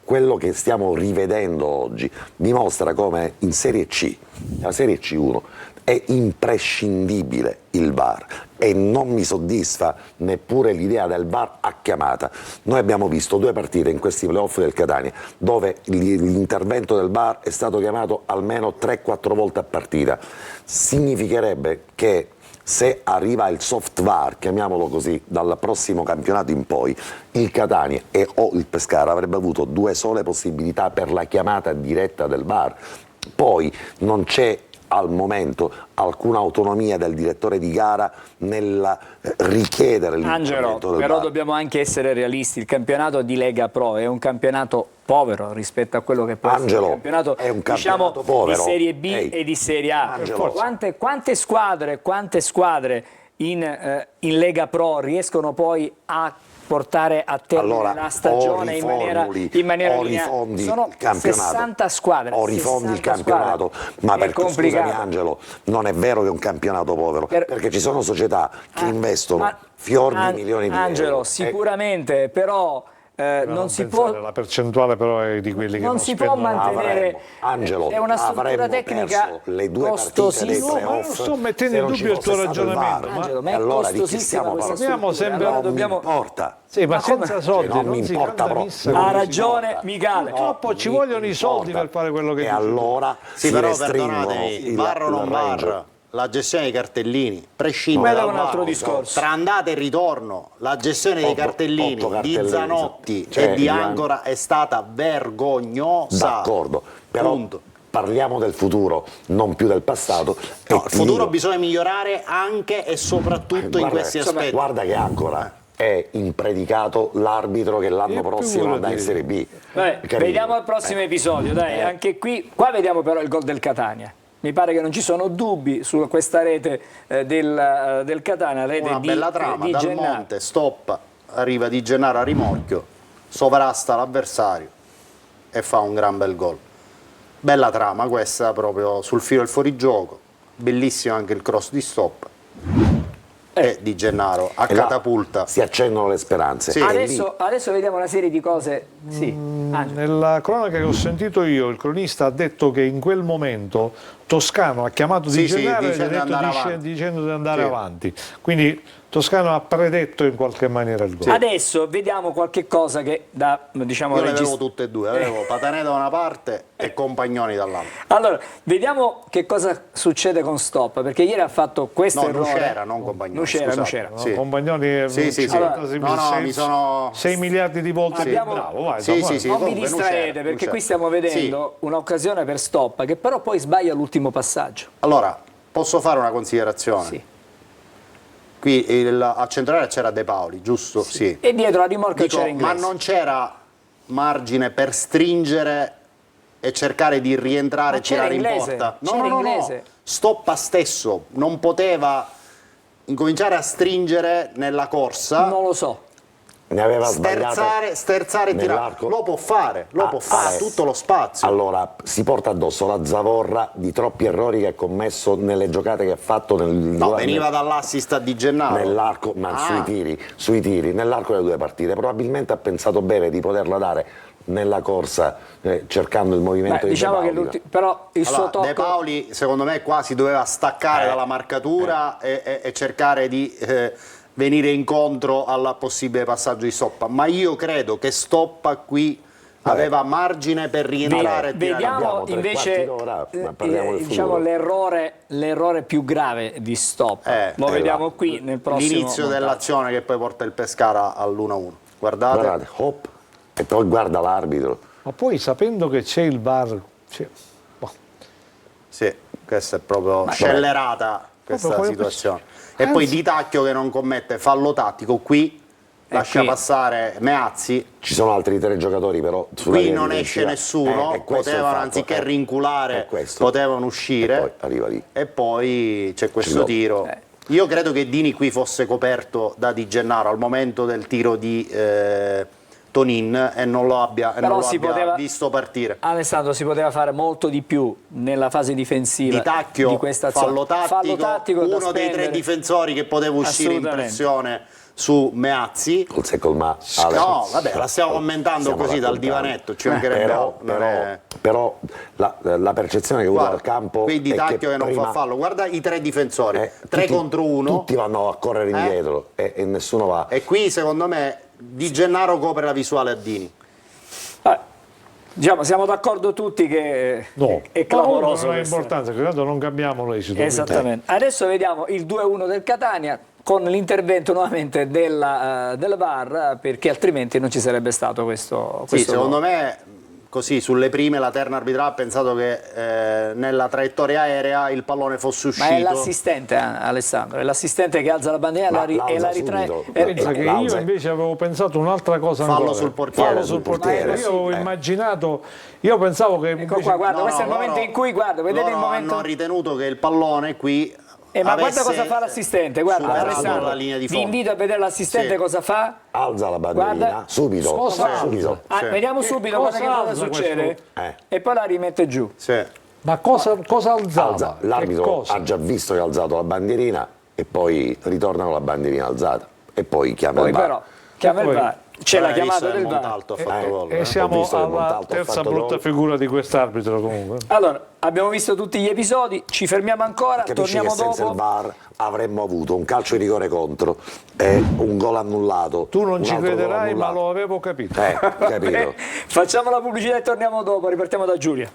quello che stiamo rivedendo oggi dimostra come in Serie C, la Serie C1, è imprescindibile il VAR e non mi soddisfa neppure l'idea del VAR a chiamata. Noi abbiamo visto 2 partite in questi playoff del Catania dove l'intervento del VAR è stato chiamato almeno 3-4 volte a partita. Significherebbe che se arriva il soft VAR, chiamiamolo così, dal prossimo campionato in poi, il Catania o il Pescara avrebbe avuto 2 sole possibilità per la chiamata diretta del VAR. Poi non c'è al momento alcuna autonomia del direttore di gara nel richiedere l'intervento del però VAR. dobbiamo anche essere realisti, il campionato di Lega Pro è un campionato povero rispetto a quello che può essere Angelo, un campionato, è un campionato povero. di Serie B Ehi, e di Serie A. Angelo. Quante squadre in Lega Pro riescono poi a portare a termine Allora, la stagione in maniera o lineare? rifondi Sono il campionato, 60 squadre. o rifondi il 60 campionato, squadre. ma È perché scusami complicato. Angelo, non è vero che è un campionato povero, perché ci sono società che investono fior di milioni di Angelo, euro. sicuramente, però non si pensare, può. la percentuale però è di quelli che Non si può spendono. mantenere. Angelo, è una struttura avremmo tecnica perso le 2 partite dei costosissima. No, ma non playoff sto mettendo se in non ci dubbio il fosse tuo stato ragionamento, VAR. Angelo, ma E è allora di chi costosissima stiamo questa parlando? Parliamo sempre- Allora Non dobbiamo. mi importa. Sì, ma Ma come? senza soldi non non mi si importa canta proprio. missa. Ha Non ragione importa. Micale. Purtroppo ci vogliono i soldi per fare quello che E dici. allora Sì, si però restringono perdonatemi, VAR o non il range. VAR, la gestione dei cartellini prescinde Quello è dal un altro VAR. discorso. Tra andata e ritorno, la gestione dei 8 cartellini di cartellini, Zanotti cioè, e di Ivan- Ancora è stata vergognosa. D'accordo, però Punto. parliamo del futuro, non più del passato. No, E il futuro io- bisogna migliorare anche e soprattutto in guarda, questi aspetti. Guarda che ancora è impredicato l'arbitro che l'anno prossimo andrà in Serie B. Vabbè, Capito? vediamo il prossimo episodio, dai, anche qui. Qua vediamo però il gol del Catania. Mi pare che non ci sono dubbi su questa rete del Catania, rete Una bella trama, di dal Gennaro. monte, stop, arriva Di Gennaro a rimorchio, sovrasta l'avversario e fa un gran bel gol. Bella trama questa, proprio sul filo del fuorigioco, bellissimo anche il cross di stop e Di Gennaro a E là catapulta. si accendono le speranze. Sì. E lì- Adesso vediamo una serie di cose. Sì, Angelo. Nella cronaca che ho sentito io, il cronista ha detto che in quel momento Toscano ha chiamato Sì, Di sì, Gennaro e gli ha dicendo detto di andare avanti. dicendo di andare Sì. avanti. Quindi Toscano ha predetto in qualche maniera il gol. Adesso vediamo qualche cosa che da, diciamo, Io le avevo regista. tutte e due, avevo Patanè da una parte e Compagnoni dall'altra. Allora, vediamo che cosa succede con Stop, perché ieri ha fatto questo No, errore. Nucera, non Compagnoni. Nucera, scusate. Nucera. No? Sì. Compagnoni Sì, sì, sì. allora, No, no, mi sono... 6 miliardi di volte più Abbiamo- bravo, vai, Sì, vai. sì, sì. Non vi comunque distraete Nucera, perché Nucera. qui stiamo vedendo un'occasione per Stop che però poi sbaglia l'ultimo passaggio. Allora, posso fare una considerazione? Sì. Qui a centrale c'era De Paoli, giusto? Sì. E dietro la rimorca Dico, c'era ma Inglese. non c'era margine per stringere e cercare di rientrare Ma e tirare in c'era Inglese, porta? c'era Inglese. Stoppa stesso, non poteva incominciare a stringere nella corsa, Non lo so. ne aveva sbagliate sterzare e tirare. nell'arco. Lo può fare, ha tutto lo spazio. Allora si porta addosso la zavorra di troppi errori che ha commesso nelle giocate che ha fatto No, veniva dall'assist a Di Gennaro. nell'arco, ma Ah. sui tiri, nell'arco delle 2 partite. Probabilmente ha pensato bene di poterla dare nella corsa cercando il movimento Beh, di diciamo De che Paoli. però il Allora, suo tocco De Paoli secondo me qua si doveva staccare dalla marcatura e cercare di venire incontro al possibile passaggio di Stoppa, ma io credo che Stoppa qui aveva margine per rientrare e tirare. Vediamo abbiamo 3 invece quarti d'ora, ma parliamo del diciamo, futuro. l'errore più grave di Stop. Lo vediamo qui nel prossimo L'inizio montaggio. dell'azione che poi porta il Pescara all'1-1. Guardate. Guardate, hop, e poi guarda l'arbitro. Ma poi sapendo che c'è il VAR, boh. Sì, questa è proprio scellerata questa Proprio situazione. E poi Di Tacchio che non commette fallo tattico, qui lascia qui. passare Meazzi. Ci sono altri 3 giocatori però sulla Qui linea non esce difensiva. nessuno, E questo è il potevano fatto, anziché rinculare, è questo. potevano E uscire poi arriva lì. e poi c'è questo Ci tiro. Io credo che Dini qui fosse coperto da Di Gennaro al momento del tiro di Tonin e non lo abbia, visto partire. Alessandro, si poteva fare molto di più nella fase difensiva Di Tacchio, di questa azione. fallo tattico, da uno dei 3 spendere. difensori che poteva uscire in Assolutamente. pressione su Meazzi. Col secco No, vabbè, la stiamo commentando così dal divanetto, ci mancherebbe altro. Però la percezione che ho avuto al campo qui Di è Tacchio che non prima- fa fallo, guarda i 3 difensori, 3 tutti- contro 1. Tutti vanno a correre indietro e nessuno va. E qui secondo me Di Gennaro copre la visuale a Dini. Diciamo, siamo d'accordo tutti che No, è clamoroso. non ha questo. importanza, che tanto non cambiamo l'esito. Esattamente. Adesso vediamo il 2-1 del Catania con l'intervento nuovamente del VAR, perché altrimenti non ci sarebbe stato questo Sì, secondo gol. me così sulle prime la terna arbitrale ha pensato che nella traiettoria aerea il pallone fosse uscito. Ma è l'assistente, Alessandro, è l'assistente che alza la bandiera e la ritrae. Pensa che io invece avevo pensato un'altra cosa Fallo ancora. sul portiere. Fallo sul portiere. Io avevo immaginato, io pensavo che Ecco qua, guarda, questo è il momento in cui, guarda, vedete il momento. Hanno ritenuto che il pallone qui ma avesse guarda cosa fa l'assistente, guarda, superato Alessandro, la linea di vi fondo. invito a vedere l'assistente Sì. cosa fa. Alza la bandierina, Guarda. subito, Cosa subito. Vediamo subito cosa cosa alza succede questo? e poi la rimette giù. Sì. Ma cosa alzava? Che L'arbitro cosa? ha già visto che ha alzato la bandierina e poi ritorna con la bandierina alzata e poi chiama Poi il VAR. però chiama il Poi- VAR, c'è la Hai visto chiamata che del VAR. Montalto ha fatto gol. E siamo visto che alla Montalto ha terza fatto brutta gol. figura di quest'arbitro comunque. Allora, abbiamo visto tutti gli episodi, ci fermiamo ancora, Capisci torniamo che senza il dopo. VAR avremmo avuto un calcio di rigore contro e un gol annullato. Tu non un ci altro gol crederai, ma annullato. lo avevo capito. Capito? Facciamo la pubblicità e torniamo dopo, ripartiamo da Giulia.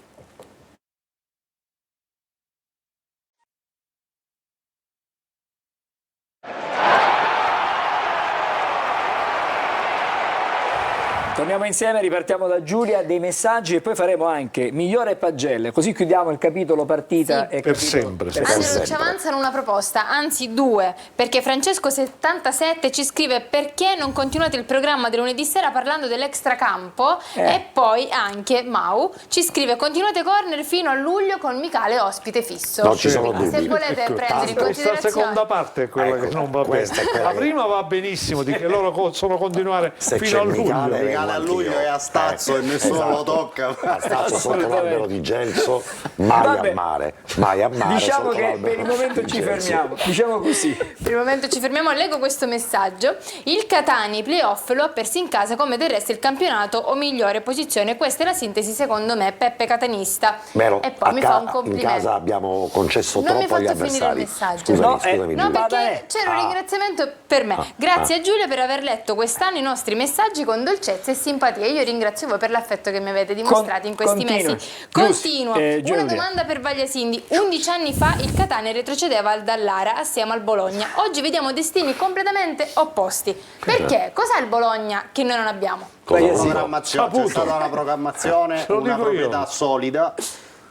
Torniamo insieme, ripartiamo da Giulia, dei messaggi e poi faremo anche migliore e pagelle, così chiudiamo il capitolo partita Sì. e Per capitolo sempre, per Angelo, sempre. ci avanzano una proposta, anzi 2, perché Francesco77 ci scrive perché non continuate il programma del lunedì sera parlando dell'extracampo e poi anche Mau ci scrive continuate corner fino a luglio con Micale ospite fisso. Non ci sono Quindi, se dubbi. volete prendere in Questa considerazione seconda parte è quella Ecco, che non va bene. questa è quella La che- prima va benissimo, di che loro possono continuare Se fino a c'è luglio. Micale, Micale a luglio è a Stazzo e nessuno lo tocca. A Stazzo sotto l'albero di Gelso, Vabbè. mai a mare. Diciamo sotto che l'albero per il momento di ci Gelso. fermiamo, diciamo così. Per il momento ci fermiamo, leggo questo messaggio. Il Catania i playoff lo ha persi in casa come del resto il campionato o migliore posizione. Questa è la sintesi secondo me, Peppe Catanista. Vero, E poi mi fa un complimento. in casa abbiamo concesso Non mi troppo agli hai fatto finire il avversari. messaggio. Scusami, No, scusami. No, Giulia. perché c'era un ringraziamento per me. Grazie a Giulia per aver letto quest'anno i nostri messaggi con dolcezza e simpatia. Io ringrazio voi per l'affetto che mi avete dimostrato in questi continua. mesi. Continuo. Giulia. Una domanda per Vagliasindi. 11 anni fa il Catania retrocedeva al Dallara assieme al Bologna. Oggi vediamo destini completamente opposti. Perché? Cos'è il Bologna che noi non abbiamo? Vai, sì. Programmazione, c'è stata una programmazione, lo una dico io. proprietà solida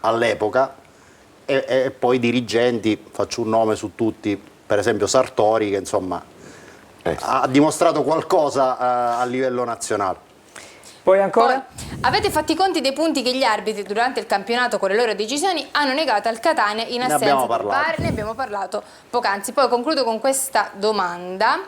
all'epoca e poi dirigenti, faccio un nome su tutti, per esempio Sartori che insomma ha dimostrato qualcosa a livello nazionale. Poi ancora? Poi, avete fatto i conti dei punti che gli arbitri durante il campionato con le loro decisioni hanno negato al Catania in assenza abbiamo di parlato. VAR? Ne abbiamo parlato poc'anzi. Poi concludo con questa domanda.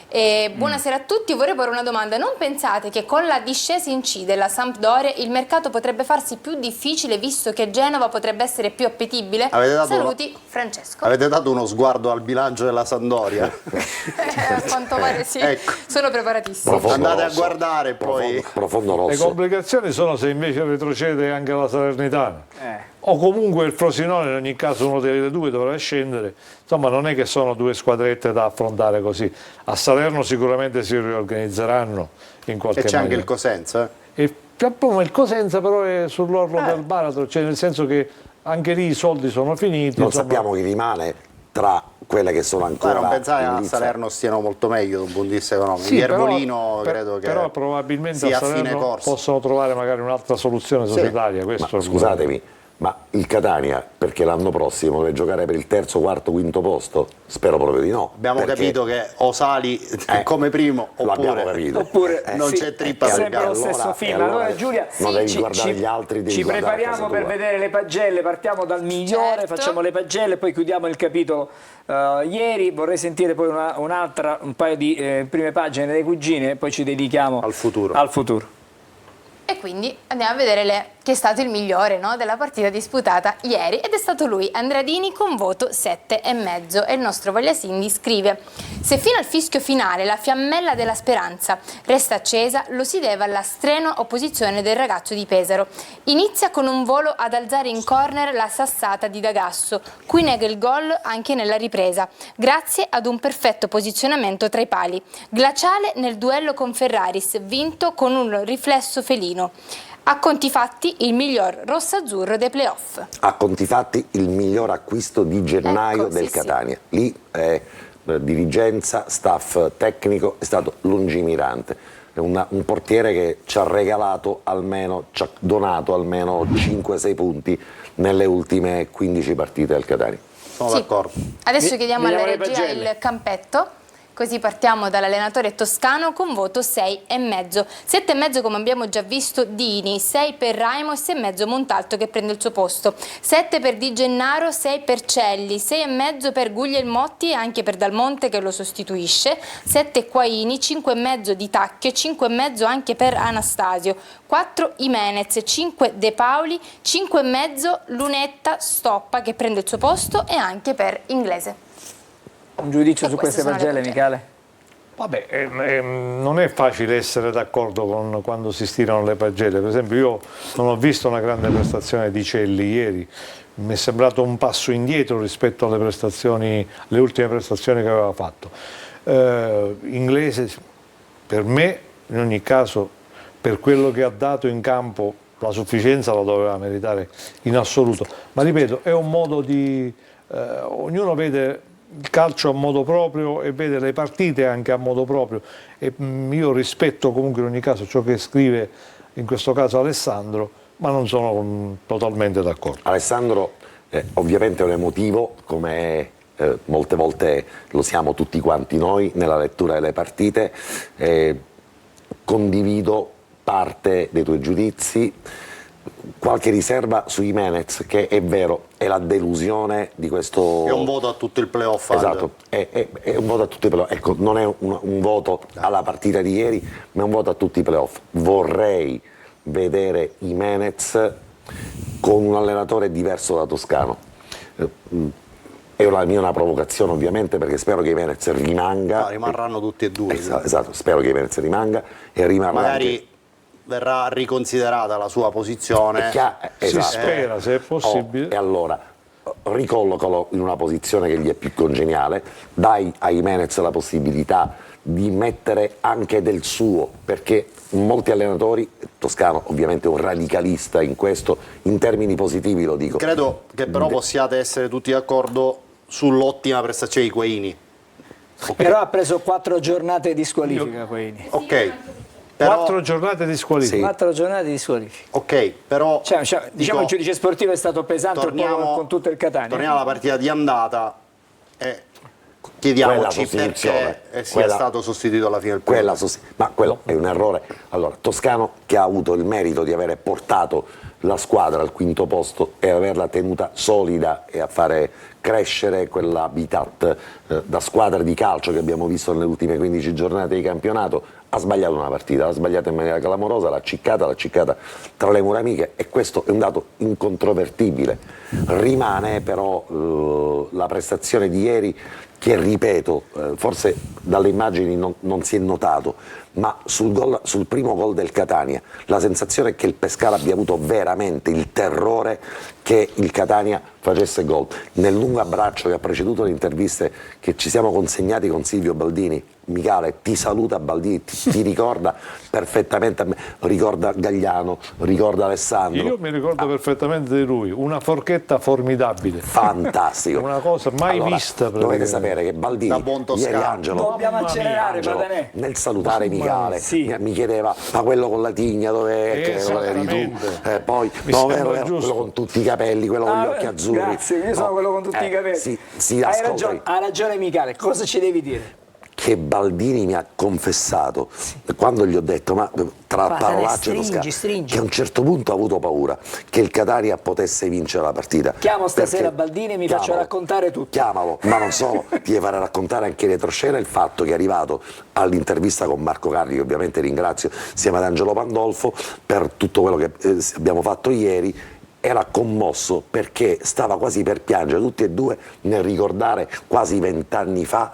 Buonasera a tutti, vorrei porre una domanda. Non pensate che con la discesa in C della Sampdoria il mercato potrebbe farsi più difficile visto che Genova potrebbe essere più appetibile? Avete dato Saluti, Francesco. Avete dato uno sguardo al bilancio della Sampdoria? A quanto pare sì, Ecco. sono preparatissimi. Profondo Andate a rosso. guardare poi. Profondo Le rosso. complicazioni sono se invece retrocede anche la Salernitana. O comunque il Frosinone, in ogni caso uno delle due dovrà scendere. Insomma, non è che sono due squadrette da affrontare così. A Salerno sicuramente si riorganizzeranno in qualche E c'è maniera. anche il Cosenza. E proprio il Cosenza però è sull'orlo del baratro, cioè nel senso che anche lì i soldi sono finiti. Non insomma. sappiamo chi rimane tra quelle che sono Ma ancora non pensate in a lizza. Salerno stiano molto meglio da un punto di vista economico. Sì, Iervolino però, credo che però probabilmente sia a a fine Salerno corso. possono trovare magari un'altra soluzione societaria. Questo Ma è il scusatemi, ma il Catania, perché l'anno prossimo deve giocare per il terzo, quarto, quinto posto? Spero proprio di no. Abbiamo perché capito che o sali come primo l'abbiamo oppure capito. Oppure non sì, c'è trippa è sul sempre lo gatto. stesso Allora- film. e Allora, allora Giulia, non devi guardare gli altri, devi ci guardare prepariamo casa per tua. vedere le pagelle, partiamo dal migliore, Certo. facciamo le pagelle, poi chiudiamo il capitolo ieri. Vorrei sentire poi un paio di prime pagine delle cugine e poi ci dedichiamo Al futuro. E quindi andiamo a vedere chi è stato il migliore, no, della partita disputata ieri ed è stato lui, Andradini con voto 7,5 e il nostro Vagliasindi scrive Se fino al fischio finale la fiammella della speranza resta accesa, lo si deve alla strenua opposizione del ragazzo di Pesaro. Inizia con un volo ad alzare in corner la sassata di D'Agasso, cui nega il gol anche nella ripresa, grazie ad un perfetto posizionamento tra i pali. Glaciale nel duello con Ferraris, vinto con un riflesso felino. A conti fatti il miglior rosso-azzurro dei playoff. A conti fatti il miglior acquisto di gennaio Ecco, del sì, Catania. Lì dirigenza, staff tecnico, è stato lungimirante. È un portiere che ci ha regalato almeno, ci ha donato almeno 5-6 punti nelle ultime 15 partite del Catania. Sono d'accordo. Adesso chiediamo alla vediamo le regia pagelle. il campetto. Così partiamo dall'allenatore toscano con voto 6,5. 7,5 come abbiamo già visto Dini, 6 per Raimo e 6,5 Montalto che prende il suo posto. 7 per Di Gennaro, 6 per Celli, 6,5 per Guglielmotti e anche per Dalmonte che lo sostituisce. 7 Quaini, 5,5 di Tacchio, 5,5 anche per Anastasio. 4 Imenez, 5 De Paoli, 5,5 Lunetta Stoppa che prende il suo posto e anche per Inglese. Un giudizio E su queste queste sono le pagelle, pagelle. Michele? Vabbè, non è facile essere d'accordo con quando si stirano le pagelle. Per esempio io non ho visto una grande prestazione di Celli ieri, mi è sembrato un passo indietro rispetto alle prestazioni, le ultime prestazioni che aveva fatto. Inglese, per me, in ogni caso, per quello che ha dato in campo, la sufficienza la doveva meritare in assoluto. Ma ripeto, è un modo di... ognuno vede il calcio a modo proprio e vede le partite anche a modo proprio, e io rispetto comunque in ogni caso ciò che scrive in questo caso Alessandro, ma non sono totalmente d'accordo. Alessandro ovviamente è un emotivo, come molte volte lo siamo tutti quanti noi nella lettura delle partite. Condivido parte dei tuoi giudizi, qualche riserva su Jimenez, che è vero, è la delusione di questo... È un voto a tutto il playoff. Esatto, è un voto a tutti i playoff. Ecco, non è un voto alla partita di ieri, ma è un voto a tutti i playoff. Vorrei vedere Jimenez con un allenatore diverso da Toscano. È una provocazione ovviamente, perché spero che Jimenez rimanga. No, rimarranno tutti e due. Esatto, spero che Jimenez rimanga e rimarrà Magari anche... verrà riconsiderata la sua posizione. Si spera, se è possibile. E allora ricollocalo in una posizione che gli è più congeniale, dai a Jimenez la possibilità di mettere anche del suo, perché molti allenatori, Toscano ovviamente è un radicalista in questo, in termini positivi lo dico. Credo che però possiate essere tutti d'accordo sull'ottima prestazione di Quaini. Però ha preso 4 giornate di squalifica, Quaini. Ok. Però, 4 giornate di squalifica. Sì. 4 giornate di squalifica. ok, però Diciamo dico, il giudice sportivo è stato pesante un po' con tutto il Catania. Torniamo alla partita di andata e chiediamoci Quella sostituzione, perché sia stato sostituito alla fine del playoff. Ma quello è un errore. Allora, Toscano, che ha avuto il merito di avere portato la squadra al quinto posto e averla tenuta solida e a fare crescere quell'habitat da squadra di calcio che abbiamo visto nelle ultime 15 giornate di campionato, ha sbagliato una partita, l'ha sbagliata in maniera clamorosa, l'ha ciccata tra le mura amiche, e questo è un dato incontrovertibile. Rimane però la prestazione di ieri, che ripeto, forse dalle immagini non si è notato, ma sul primo gol del Catania la sensazione è che il Pescara abbia avuto veramente il terrore che il Catania facesse gol. Nel lungo abbraccio che ha preceduto le interviste che ci siamo consegnati con Silvio Baldini, Michele ti saluta Baldini, ti ricorda perfettamente a me, ricorda Gagliano, ricorda Alessandro. Io mi ricordo perfettamente di lui, una forchetta formidabile. Fantastico. Una cosa mai Allora, vista. dovete sapere che Da Baldini, buon ieri toscano. Angelo, Dobbiamo accelerare, Badanè. nel salutare Micale, sì. mi chiedeva, ma quello con la tigna dov'è? Che eri tu? Esattamente. Poi, Mi no, sembra vero, giusto. quello con tutti i capelli, quello con gli occhi azzurri. Grazie, io sono No, quello con tutti i capelli. Sì, Hai ascoltami. ha ragione Michele, cosa ci devi dire? Che Baldini mi ha confessato quando gli ho detto, ma tra Badanè, parolacce stringi. che a un certo punto ha avuto paura che il Catania potesse vincere la partita. Chiamo stasera Perché- Baldini e mi chiamalo, faccio raccontare tutto. Chiamalo, ma non solo, ti devi fare raccontare anche in retroscena il fatto che è arrivato all'intervista con Marco Carli, che ovviamente ringrazio, insieme ad Angelo Pandolfo, per tutto quello che abbiamo fatto ieri. Era commosso perché stava quasi per piangere tutti e due nel ricordare quasi 20 anni fa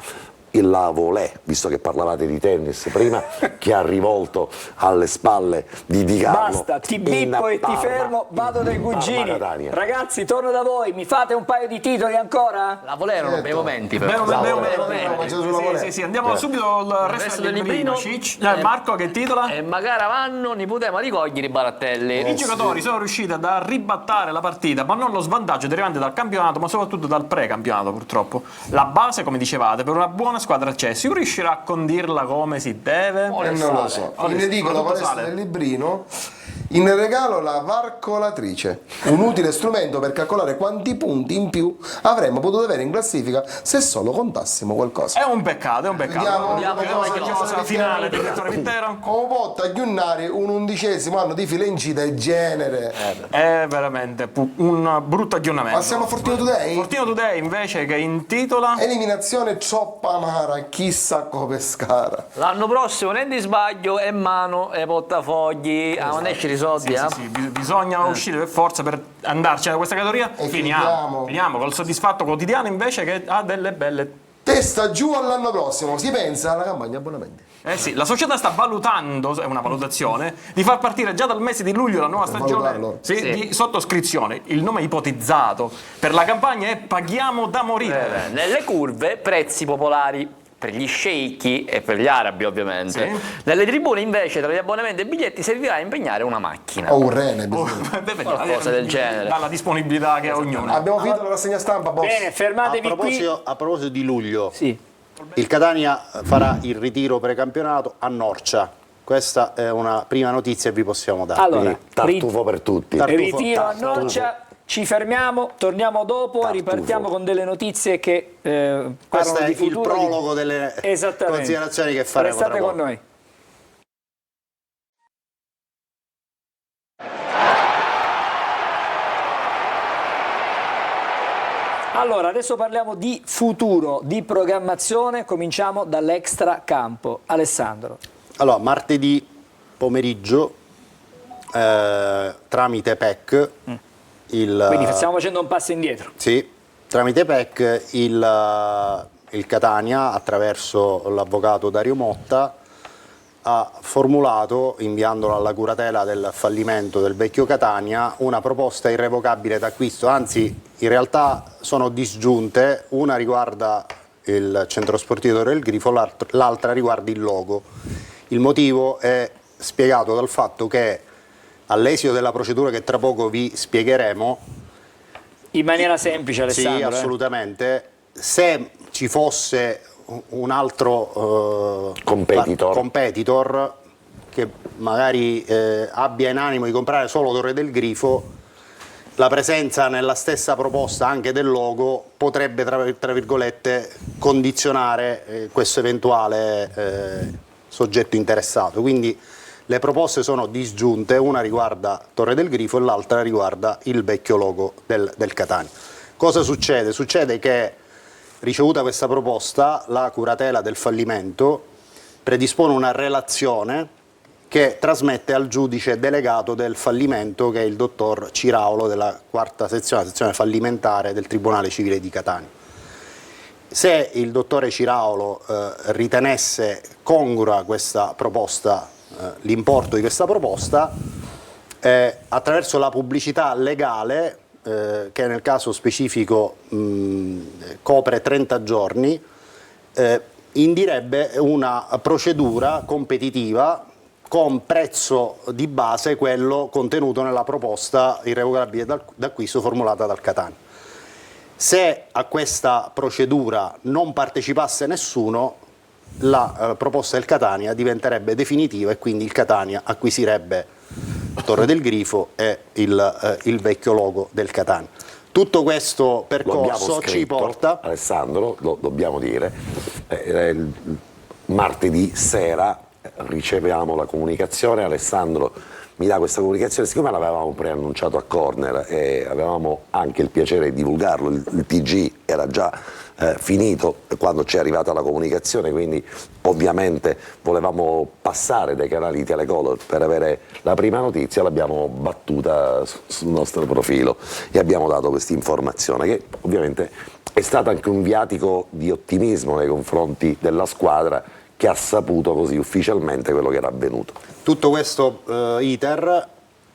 la volée, visto che parlavate di tennis prima, che ha rivolto alle spalle di Di Carlo. Basta, ti bippo e ti fermo, vado dai cugini. Ragazzi, torno da voi, mi fate un paio di titoli ancora? La volée erano bei momenti. Sì, andiamo subito al resto del librino. Marco, che titola? E magari vanno, ne potremo ricogliere i barattelli. I giocatori sono riusciti a ribattare la partita, ma non lo svantaggio derivante dal campionato, ma soprattutto dal precampionato, purtroppo. La base, come dicevate, per una buona squadra c'è. Si riuscirà a condirla come si deve? Non lo so. In edicola palestra del librino, in regalo la varcolatrice, un utile strumento per calcolare quanti punti in più avremmo potuto avere in classifica se solo contassimo qualcosa. È un peccato, è un peccato. Vediamo la finale del direttore Vittero. Come potta Ghiunnari un 11° anno di fila incita e genere. È veramente un brutto aggiornamento. Passiamo a Fortino Today? Fortino Today invece, che intitola Eliminazione troppa amara, chissà come Pescara. L'anno prossimo ne sbaglio e mano e portafogli. Non esce i soldi, sì, bisogna uscire per forza per andarci da questa categoria. E finiamo col Soddisfatto Quotidiano invece, che ha delle belle. Testa giù all'anno prossimo, si pensa alla campagna abbonamenti. Sì, la società sta valutando, è una valutazione, di far partire già dal mese di luglio la nuova stagione di sottoscrizione. Il nome ipotizzato per la campagna è Paghiamo da morire. Nelle curve, prezzi popolari per gli sceicchi e per gli arabi, ovviamente. Sì. Nelle tribune invece, tra gli abbonamenti e i biglietti, servirà a impegnare una macchina. O un rene. Qualcosa del genere. Dalla disponibilità che ha ognuno. Abbiamo finito la rassegna stampa, boss. Bene, fermatevi qui. A proposito di luglio, Sì. il Catania farà il ritiro precampionato a Norcia. Questa è una prima notizia che vi possiamo dare. Allora, Tartufo per tutti. ritiro a Norcia, ci fermiamo, torniamo dopo e ripartiamo con delle notizie che Questo parlano è di il futuro. prologo delle considerazioni che faremo. Restate tra con poco. noi. Allora, adesso parliamo di futuro, di programmazione, cominciamo dall'extra campo. Alessandro. Allora, martedì pomeriggio, tramite PEC, Quindi stiamo facendo un passo indietro. Sì, tramite PEC il Catania, attraverso l'avvocato Dario Motta, ha formulato, inviandola alla curatela del fallimento del vecchio Catania, una proposta irrevocabile d'acquisto, anzi in realtà sono disgiunte, una riguarda il centro sportivo Torre del Grifo, l'altra riguarda il logo. Il motivo è spiegato dal fatto che all'esito della procedura che tra poco vi spiegheremo, In maniera semplice, Alessandro. sì, assolutamente, se ci fosse un altro competitor che magari abbia in animo di comprare solo Torre del Grifo, la presenza nella stessa proposta anche del logo potrebbe, tra virgolette, condizionare questo eventuale soggetto interessato. Quindi le proposte sono disgiunte, una riguarda Torre del Grifo e l'altra riguarda il vecchio logo del Catania. Cosa succede? Succede che, ricevuta questa proposta, la curatela del fallimento predispone una relazione che trasmette al giudice delegato del fallimento, che è il dottor Ciraulo della quarta sezione, la sezione fallimentare del Tribunale Civile di Catania. Se il dottore Ciraulo ritenesse congrua questa proposta, l'importo di questa proposta, attraverso la pubblicità legale, che nel caso specifico copre 30 giorni, indirebbe una procedura competitiva con prezzo di base quello contenuto nella proposta irrevocabile d'acquisto formulata dal Catania. Se a questa procedura non partecipasse nessuno, la proposta del Catania diventerebbe definitiva e quindi il Catania acquisirebbe Torre del Grifo e il vecchio logo del Catania. Tutto questo percorso ci porta... Alessandro, lo dobbiamo dire, martedì sera riceviamo la comunicazione, Alessandro mi dà questa comunicazione, siccome l'avevamo preannunciato a Corner e avevamo anche il piacere di divulgarlo, il TG era già finito quando ci è arrivata la comunicazione, quindi ovviamente volevamo passare dai canali Telecolor per avere la prima notizia, l'abbiamo battuta sul nostro profilo e abbiamo dato questa informazione che ovviamente è stato anche un viatico di ottimismo nei confronti della squadra, che ha saputo così ufficialmente quello che era avvenuto. Tutto questo iter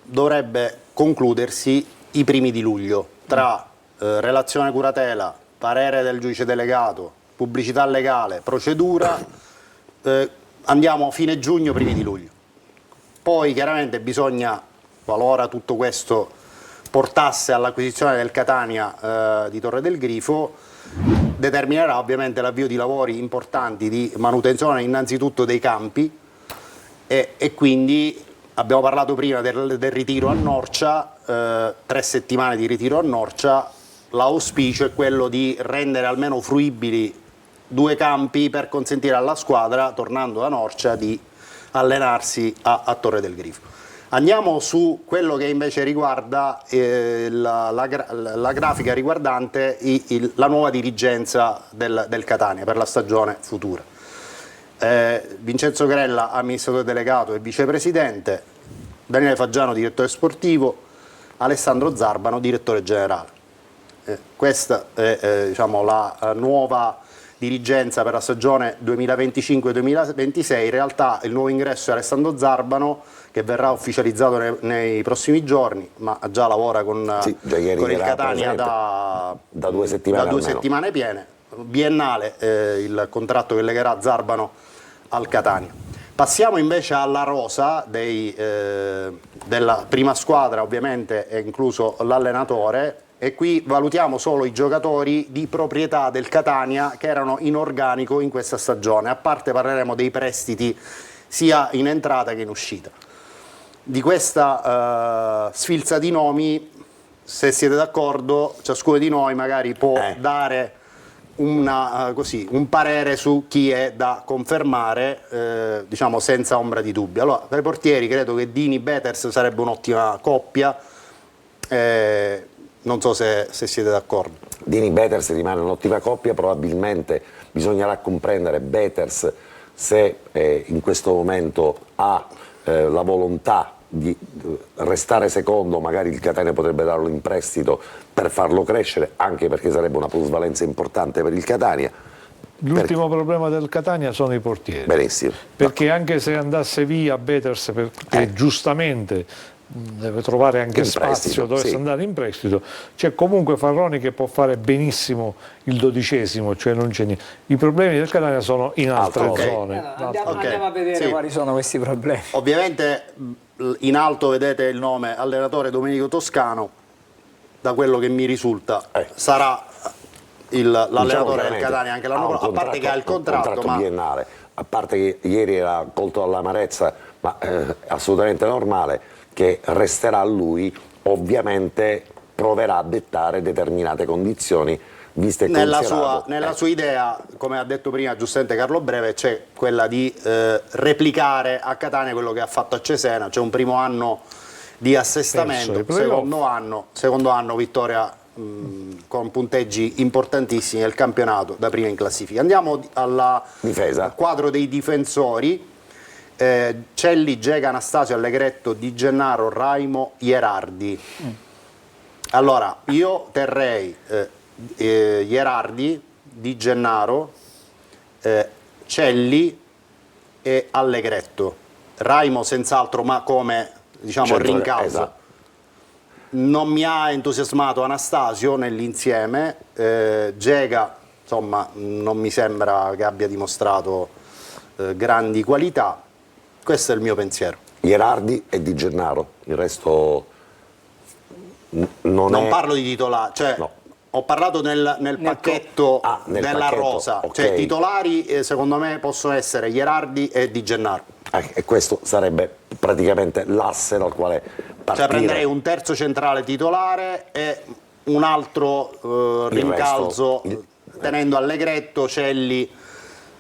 dovrebbe concludersi i primi di luglio, tra relazione curatela, parere del giudice delegato, pubblicità legale, procedura, andiamo fine giugno, primi di luglio. Poi chiaramente bisogna, qualora tutto questo portasse all'acquisizione del Catania di Torre del Grifo, determinerà ovviamente l'avvio di lavori importanti di manutenzione innanzitutto dei campi e quindi abbiamo parlato prima del ritiro a Norcia, 3 settimane di ritiro a Norcia, l'auspicio è quello di rendere almeno fruibili 2 campi per consentire alla squadra, tornando da Norcia, di allenarsi a Torre del Grifo. Andiamo su quello che invece riguarda la grafica riguardante la nuova dirigenza del Catania per la stagione futura. Vincenzo Grella, amministratore delegato e vicepresidente, Daniele Faggiano, direttore sportivo, Alessandro Zarbano, direttore generale. Questa è diciamo, la nuova dirigenza per la stagione 2025-2026. In realtà il nuovo ingresso è Alessandro Zarbano, che verrà ufficializzato nei prossimi giorni, ma già lavora con il Catania da 2 settimane, da 2 settimane piene, biennale il contratto che legherà Zarbano al Catania. Passiamo invece alla rosa della prima squadra, ovviamente è incluso l'allenatore, e qui valutiamo solo i giocatori di proprietà del Catania che erano in organico in questa stagione, a parte parleremo dei prestiti sia in entrata che in uscita. Di questa sfilza di nomi, se siete d'accordo, ciascuno di noi magari può dare un parere su chi è da confermare, diciamo senza ombra di dubbio. Allora, per i portieri credo che Dini-Beters sarebbe un'ottima coppia, non so se siete d'accordo. Dini-Beters rimane un'ottima coppia, probabilmente bisognerà comprendere Beters se in questo momento ha la volontà di restare secondo, magari il Catania potrebbe darlo in prestito per farlo crescere, anche perché sarebbe una plusvalenza importante per il Catania. L'ultimo problema del Catania sono i portieri. Benissimo. Perché anche se andasse via Beters, perché giustamente deve trovare anche spazio, dovesse andare in prestito, c'è comunque Farroni che può fare benissimo il 12°, cioè non c'è niente. I problemi del Catania sono in altre zone. Andiamo a vedere quali sono questi problemi. Ovviamente in alto vedete il nome allenatore Domenico Toscano, da quello che mi risulta sarà l'allenatore del Catania anche l'anno prossimo, a parte che ha il contratto biennale, a parte che ieri era colto dall'amarezza, ma è assolutamente normale che resterà lui, ovviamente proverà a dettare determinate condizioni viste e nella sua idea, come ha detto prima giustamente Carlo Breve, c'è quella di replicare a Catania quello che ha fatto a Cesena, c'è un primo anno di assestamento, secondo anno vittoria con punteggi importantissimi nel campionato da prima in classifica. Andiamo al quadro dei difensori. Celli, Gega, Anastasio, Allegretto, Di Gennaro, Raimo, Ierardi. Allora io terrei Ierardi, Di Gennaro, Celli e Allegretto. Raimo senz'altro, ma come diciamo rincalzo. Non mi ha entusiasmato Anastasio nell'insieme, Gega insomma non mi sembra che abbia dimostrato grandi qualità. Questo è il mio pensiero. Ierardi e Di Gennaro, il resto non parlo di titolare, cioè no. Ho parlato nel pacchetto della rosa, cioè titolari secondo me possono essere Ierardi e Di Gennaro. E questo sarebbe praticamente l'asse dal quale partire. Cioè prenderei un terzo centrale titolare e un altro rincalzo, tenendo Allegretto, Celli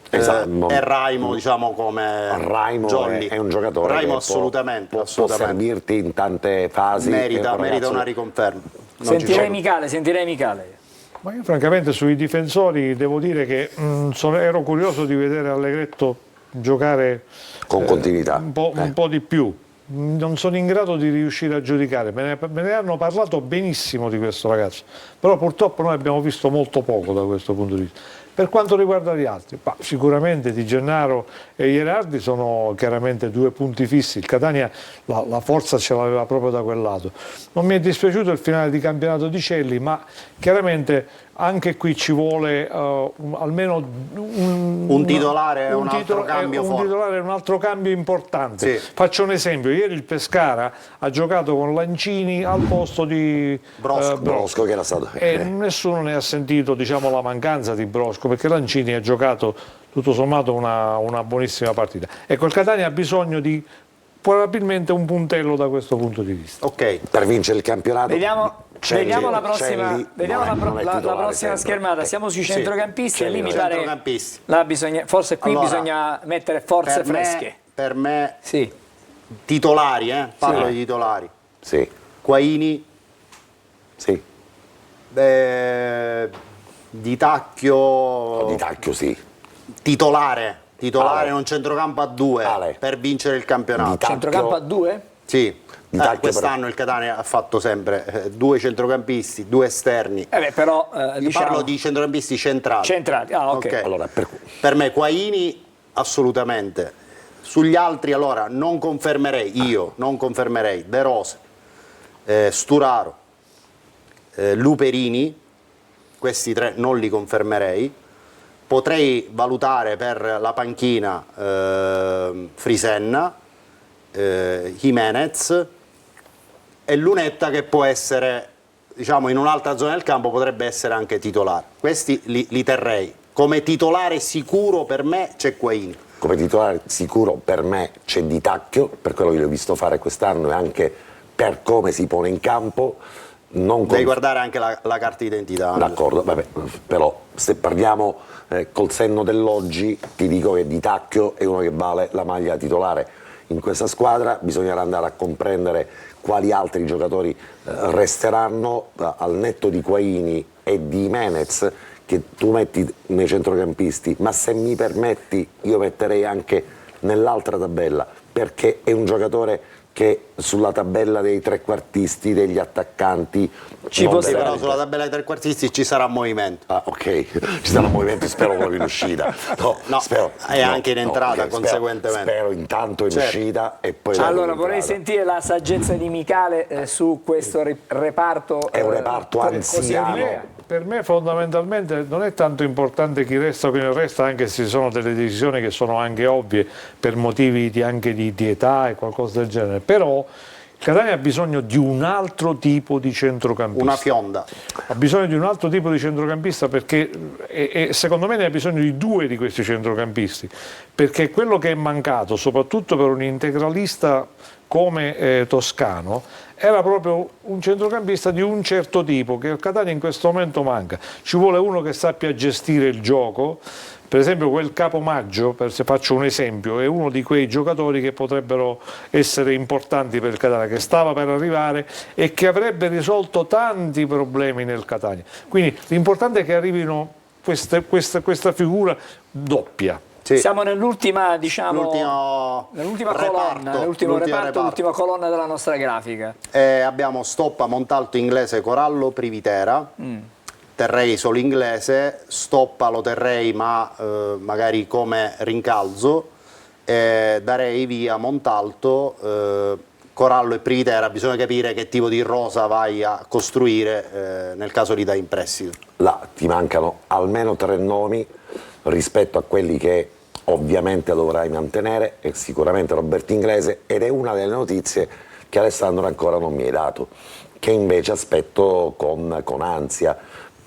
e Raimo, diciamo come Raimo Jolly. È un giocatore Raimo che assolutamente, può servirti in tante fasi. Merita una riconferma. Sentirei Michele. Ma io francamente sui difensori devo dire che ero curioso di vedere Allegretto giocare con continuità, un po' di più, non sono in grado di riuscire a giudicare. Me ne hanno parlato benissimo di questo ragazzo, però purtroppo noi abbiamo visto molto poco da questo punto di vista. Per quanto riguarda gli altri, sicuramente Di Gennaro e Ierardi sono chiaramente due punti fissi. Il Catania la forza ce l'aveva proprio da quel lato. Non mi è dispiaciuto il finale di campionato di Celli, ma chiaramente anche qui ci vuole almeno un titolare e un altro cambio un forte. titolare e un altro cambio importante. Sì. Faccio un esempio: ieri il Pescara ha giocato con Lancini al posto di Brosco, che era stato e nessuno ne ha sentito, diciamo, la mancanza di Brosco, perché Lancini ha giocato tutto sommato una buonissima partita. Ecco, il Catania ha bisogno di probabilmente un puntello da questo punto di vista. Ok, per vincere il campionato. Vediamo la prossima, Celli vediamo non è la titolare prossima sempre. schermata. Siamo sui centrocampisti e lì mi pare centrocampisti. forse qui Allora, bisogna mettere forze per me- fresche. Per me Sì. titolari, parlo di titolari. Sì, Quaini, sì. Di Tacchio, Di Tacchio sì. titolare Ale. in un centrocampo a 2 Ale. per vincere il campionato. Di Tacchio. Centrocampo a 2? Sì. Di Tacchio Quest'anno il Catania ha fatto sempre 2 centrocampisti, 2 esterni. Però diciamo Parlo di centrocampisti centrali. centrati. Ah, ok. Allora, Per me Quaini assolutamente. Sugli altri allora non confermerei De Rose, Sturaro, Luperini, questi 3 non li confermerei. Potrei valutare per la panchina Frisenna, Jimenez e Lunetta, che può essere, diciamo, in un'altra zona del campo potrebbe essere anche titolare. Questi li terrei. Come titolare sicuro per me c'è Quaini. come titolare sicuro per me c'è Di Tacchio, per quello che l'ho visto fare quest'anno e anche per come si pone in campo. Devi guardare anche la carta d'identità. D'accordo, però se parliamo col senno dell'oggi, ti dico che Di Tacchio è uno che vale la maglia titolare in questa squadra. Bisognerà andare a comprendere quali altri giocatori resteranno al netto di Quaini e di Jimenez, che tu metti nei centrocampisti, ma se mi permetti io metterei anche nell'altra tabella, perché è un giocatore che sulla tabella dei trequartisti, degli attaccanti però sulla tabella dei trequartisti ci sarà movimento. Ah, ok, ci sarà movimento, spero proprio in uscita. Spero, anche in entrata, ok, conseguentemente. Spero intanto in uscita e poi Allora in vorrei entrata. sentire la saggezza di Michele su questo reparto. È un reparto anziano. Per me fondamentalmente non è tanto importante chi resta o chi non resta, anche se ci sono delle decisioni che sono anche ovvie per motivi anche di età e qualcosa del genere, però il Catania ha bisogno di un altro tipo di centrocampista. Una fionda. Ha bisogno di un altro tipo di centrocampista perché e secondo me ne ha bisogno di 2 di questi centrocampisti, perché quello che è mancato, soprattutto per un integralista come Toscano, era proprio un centrocampista di un certo tipo che il Catania in questo momento manca. Ci vuole uno che sappia gestire il gioco. Per esempio quel Capomaggio, se faccio un esempio, è uno di quei giocatori che potrebbero essere importanti per il Catania, che stava per arrivare e che avrebbe risolto tanti problemi nel Catania. Quindi l'importante è che arrivino questa figura doppia. Sì. Siamo nell'ultima, diciamo, L'ultimo colonna, l'ultimo reparto, l'ultima colonna della nostra grafica. Abbiamo Stoppa, Montalto, Inglese, Corallo, Privitera. Terrei solo Inglese, Stoppa lo terrei ma magari come rincalzo. Darei via Montalto, Corallo e Privitera. Bisogna capire che tipo di rosa vai a costruire nel caso li dai in prestito. Là ti mancano almeno 3 nomi rispetto a quelli che ovviamente dovrai mantenere, e sicuramente Roberto Inglese, ed è una delle notizie che Alessandro ancora non mi hai dato, che invece aspetto con ansia,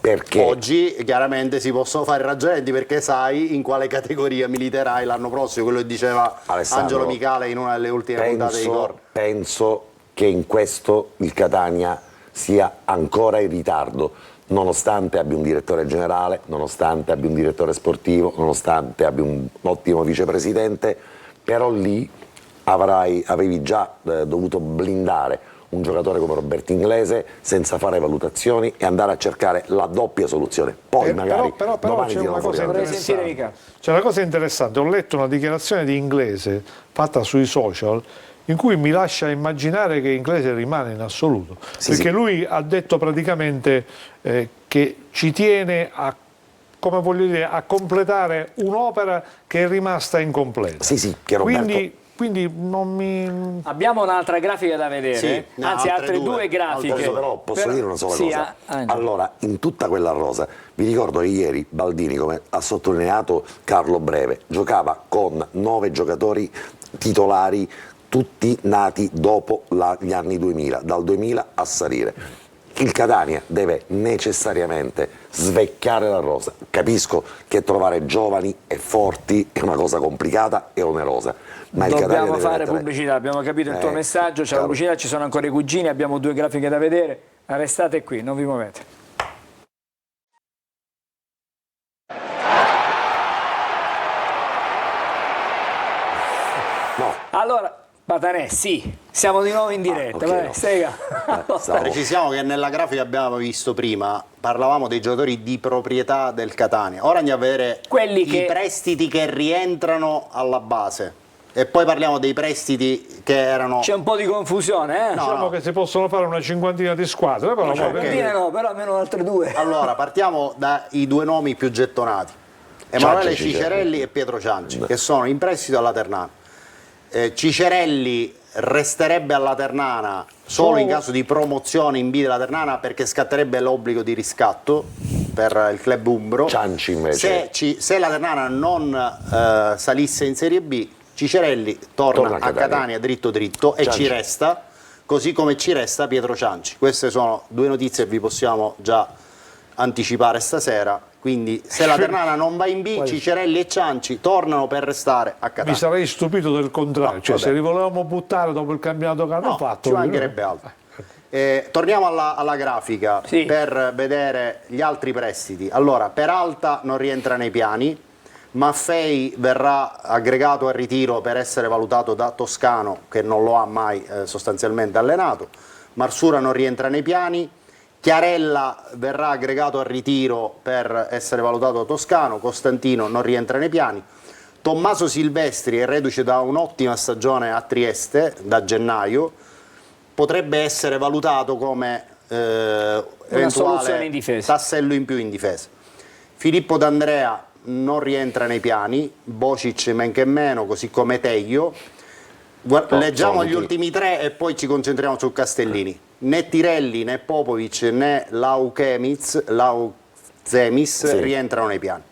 perché oggi chiaramente si possono fare ragionamenti, perché sai in quale categoria militerai l'anno prossimo, quello che diceva Alessandro, Angelo Micale in una delle ultime puntate di Corner. penso che in questo il Catania sia ancora in ritardo, nonostante abbia un direttore generale, nonostante abbia un direttore sportivo, nonostante abbia un ottimo vicepresidente, però lì avevi già dovuto blindare un giocatore come Roberto Inglese senza fare valutazioni e andare a cercare la doppia soluzione. Poi magari però domani c'è una cosa Vorrei sentire interessante. C'è una cosa interessante, ho letto una dichiarazione di Inglese fatta sui social in cui mi lascia immaginare che Inglese rimane in assoluto, perché lui ha detto praticamente che ci tiene a, come voglio dire, a completare un'opera che è rimasta incompleta. Sì, che Roberto... Quindi non mi... Abbiamo un'altra grafica da vedere, Sì, anzi altre due grafiche. Posso dire una sola cosa? Allora, in tutta quella rosa, vi ricordo che ieri Baldini, come ha sottolineato Carlo Breve, giocava con 9 giocatori titolari, tutti nati dopo gli anni 2000, dal 2000 a salire. Il Catania deve necessariamente svecchiare la rosa. Capisco che trovare giovani e forti è una cosa complicata e onerosa. Ma dobbiamo fare pubblicità, abbiamo capito il tuo messaggio, c'è la pubblicità, ci sono ancora i cugini, abbiamo 2 grafiche da vedere, restate qui, non vi muovete. No. Allora, Patanè, sì, siamo di nuovo in diretta, okay, vai, Stega. Precisiamo che nella grafica abbiamo visto prima, parlavamo dei giocatori di proprietà del Catania, ora andiamo a vedere i prestiti che rientrano alla base. E poi parliamo dei prestiti che erano... C'è un po' di confusione, Diciamo che si possono fare una cinquantina di squadre, però... però almeno altre 2. Allora, partiamo dai 2 nomi più gettonati. Emanuele Cicerelli e Pietro Cianci, che sono in prestito alla Ternana. Cicerelli resterebbe alla Ternana solo in caso di promozione in B della Ternana, perché scatterebbe l'obbligo di riscatto per il club umbro. Cianci invece... Se la Ternana non salisse in Serie B, Cicerelli torna a Catania dritto e Cianci. ci resta, così come ci resta Pietro Cianci. Queste sono 2 notizie che vi possiamo già anticipare stasera. Quindi se la Ternana non va in B, Cicerelli e Cianci tornano per restare a Catania. Mi sarei stupito del contrario, se li volevamo buttare dopo il campionato che hanno fatto... ci mancherebbe altro. Torniamo alla grafica per vedere gli altri prestiti. Allora, Peralta non rientra nei piani, Maffei verrà aggregato al ritiro per essere valutato da Toscano, che non lo ha mai sostanzialmente allenato. Marsura non rientra nei piani, Chiarella verrà aggregato al ritiro per essere valutato da Toscano, Costantino non rientra nei piani. Tommaso Silvestri è reduce da un'ottima stagione a Trieste, da gennaio, potrebbe essere valutato come eventuale tassello in più in difesa. Filippo D'Andrea non rientra nei piani, Bocic men che meno, così come Teglio. Leggiamo gli ultimi 3 e poi ci concentriamo su Castellini. Né Tirelli, né Popovic, né Lauzemis rientrano nei piani.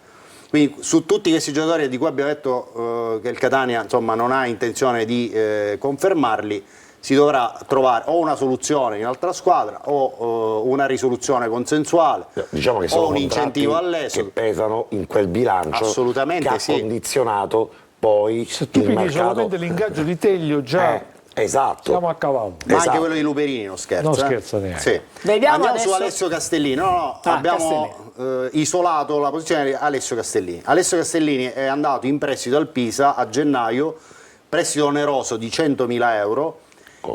Quindi su tutti questi giocatori di cui abbiamo detto che il Catania non ha intenzione di confermarli, si dovrà trovare o una soluzione in altra squadra o una risoluzione consensuale, diciamo che sono o un incentivo all'esito che pesano in quel bilancio. Assolutamente, che ha condizionato poi se tu vedi solamente l'ingaggio di Teglio già esatto, siamo a cavallo. Ma anche quello di Luperini non scherza, neanche. Sì. Andiamo su Alessio Castellini. Abbiamo isolato la posizione di Alessio Castellini. Alessio Castellini è andato in prestito al Pisa a gennaio, prestito oneroso di 100.000 euro,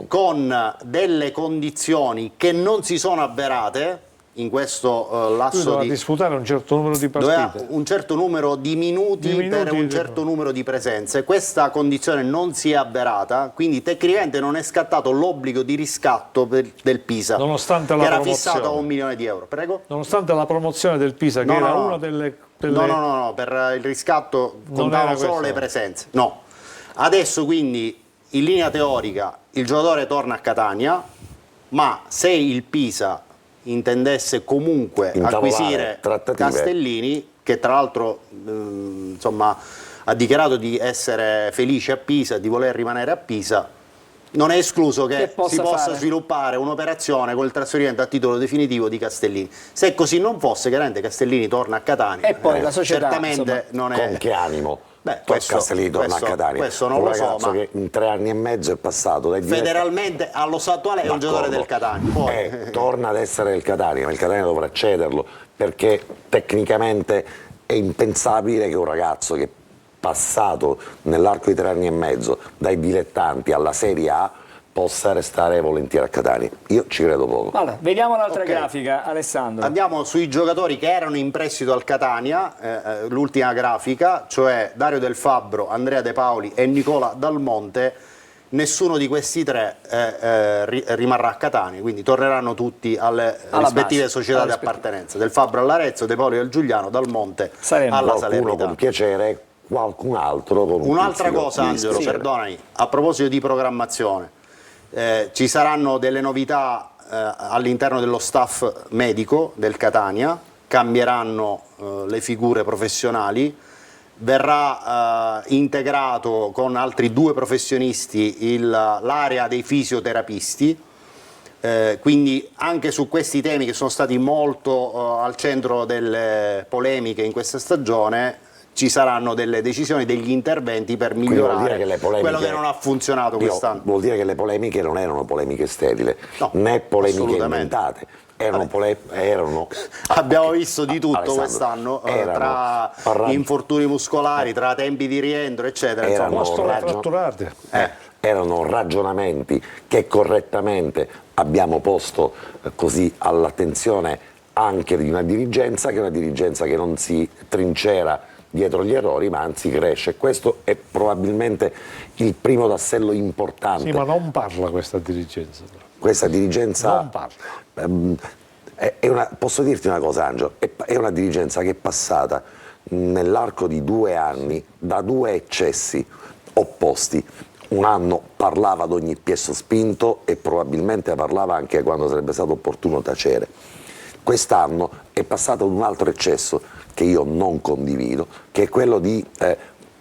con delle condizioni che non si sono avverate in questo lasso di disputare un certo numero di partite, un certo numero di minuti per un certo numero di presenze. Questa condizione non si è avverata, quindi tecnicamente non è scattato l'obbligo di riscatto del Pisa, nonostante che era fissato a €1 milione. Prego? Nonostante la promozione del Pisa, che era una delle... No, per il riscatto contavano solo le presenze. No. Adesso quindi in linea teorica il giocatore torna a Catania, ma se il Pisa intendesse comunque acquisire Castellini, che tra l'altro ha dichiarato di essere felice a Pisa, di voler rimanere a Pisa, non è escluso che si possa sviluppare un'operazione con il trasferimento a titolo definitivo di Castellini. Se così non fosse, chiaramente Castellini torna a Catania e poi la società certamente non è... Con che animo? Castellini torna a Catania. Questo non lo so, ma che in 3 anni e mezzo è passato dai federalmente allo stato attuale è un giocatore del Catania. Poi torna ad essere del Catania, ma il Catania dovrà cederlo, perché tecnicamente è impensabile che un ragazzo che è passato nell'arco di 3 anni e mezzo dai dilettanti alla Serie A possa restare volentieri a Catania. Io ci credo poco. Allora, vediamo l'altra grafica, Alessandro. Andiamo sui giocatori che erano in prestito al Catania, l'ultima grafica, cioè Dario Del Fabbro, Andrea De Paoli e Nicola Dal Monte, nessuno di questi tre rimarrà a Catania, quindi torneranno tutti alle rispettive società di appartenenza, del Fabbro all'Arezzo, De Poli al Giuliano, dal Monte alla Qualcuno Salernitana. con piacere, qualcun altro con un Un'altra pizzico cosa, di Angelo, dispiacere. perdonami, a proposito di programmazione, ci saranno delle novità all'interno dello staff medico del Catania, cambieranno le figure professionali, verrà integrato con altri 2 professionisti l'area dei fisioterapisti, quindi anche su questi temi che sono stati molto al centro delle polemiche in questa stagione ci saranno delle decisioni, degli interventi per migliorare quello che non ha funzionato quest'anno. Vuol dire che le polemiche non erano polemiche sterili, No, né polemiche assolutamente. inventate, erano Abbiamo visto di tutto Alessandro, quest'anno, erano tra infortuni muscolari, tra tempi di rientro, eccetera. Erano insomma, fratturati. erano ragionamenti che correttamente abbiamo posto così all'attenzione anche di una dirigenza, che è una dirigenza che non si trincera dietro gli errori, ma anzi cresce. Questo è probabilmente il primo tassello importante. Sì, ma non parla questa dirigenza. Questa dirigenza Non parla. posso dirti una cosa, Angelo, è una dirigenza che è passata nell'arco di 2 anni da 2 eccessi opposti. Un anno parlava ad ogni piè sospinto e probabilmente parlava anche quando sarebbe stato opportuno tacere. Quest'anno è passato ad un altro eccesso che io non condivido, che è quello di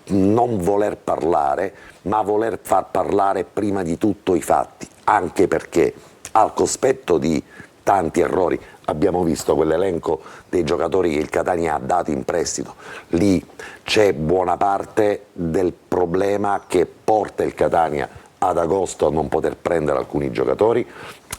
non voler parlare, ma voler far parlare prima di tutto i fatti, anche perché al cospetto di tanti errori, abbiamo visto quell'elenco dei giocatori che il Catania ha dato in prestito, lì c'è buona parte del problema che porta il Catania ad agosto a non poter prendere alcuni giocatori,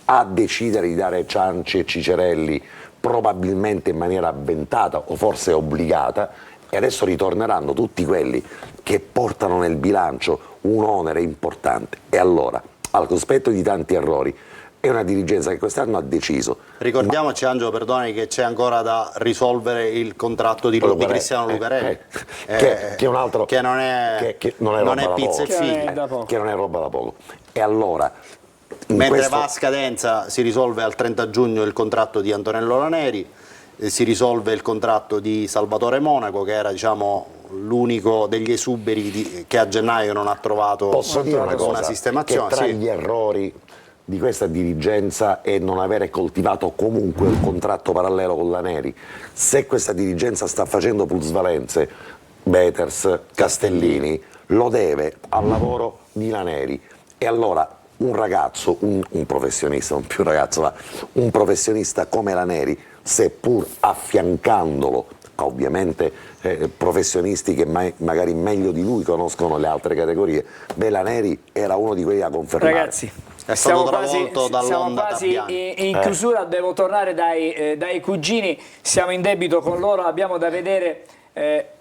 a decidere di dare Cianci e Cicerelli probabilmente in maniera avventata o forse obbligata, e adesso ritorneranno tutti quelli che portano nel bilancio un onere importante. E allora, al cospetto di tanti errori, è una dirigenza che quest'anno ha deciso. Ricordiamoci, Angelo, perdoni, che c'è ancora da risolvere il contratto di Cristiano Lucarelli, che è un altro che non è roba da pizza e poco. figli. Che non è roba da poco. E allora, Mentre va a scadenza, si risolve al 30 giugno il contratto di Antonello Laneri, si risolve il contratto di Salvatore Monaco, che era, diciamo, l'unico degli esuberi che a gennaio non ha trovato posso dire una cosa, sistemazione. che tra gli errori di questa dirigenza è non avere coltivato comunque un contratto parallelo con Laneri. Se questa dirigenza sta facendo plusvalenze, Beters, Castellini, lo deve al lavoro di Laneri. E allora un ragazzo, un professionista, non più un ragazzo, ma un professionista come Laneri, seppur affiancandolo a ovviamente professionisti che magari meglio di lui conoscono le altre categorie, Laneri era uno di quelli da confermare. Ragazzi, È stato travolto dall'onda quasi in chiusura, devo tornare dai cugini, siamo in debito con loro, abbiamo da vedere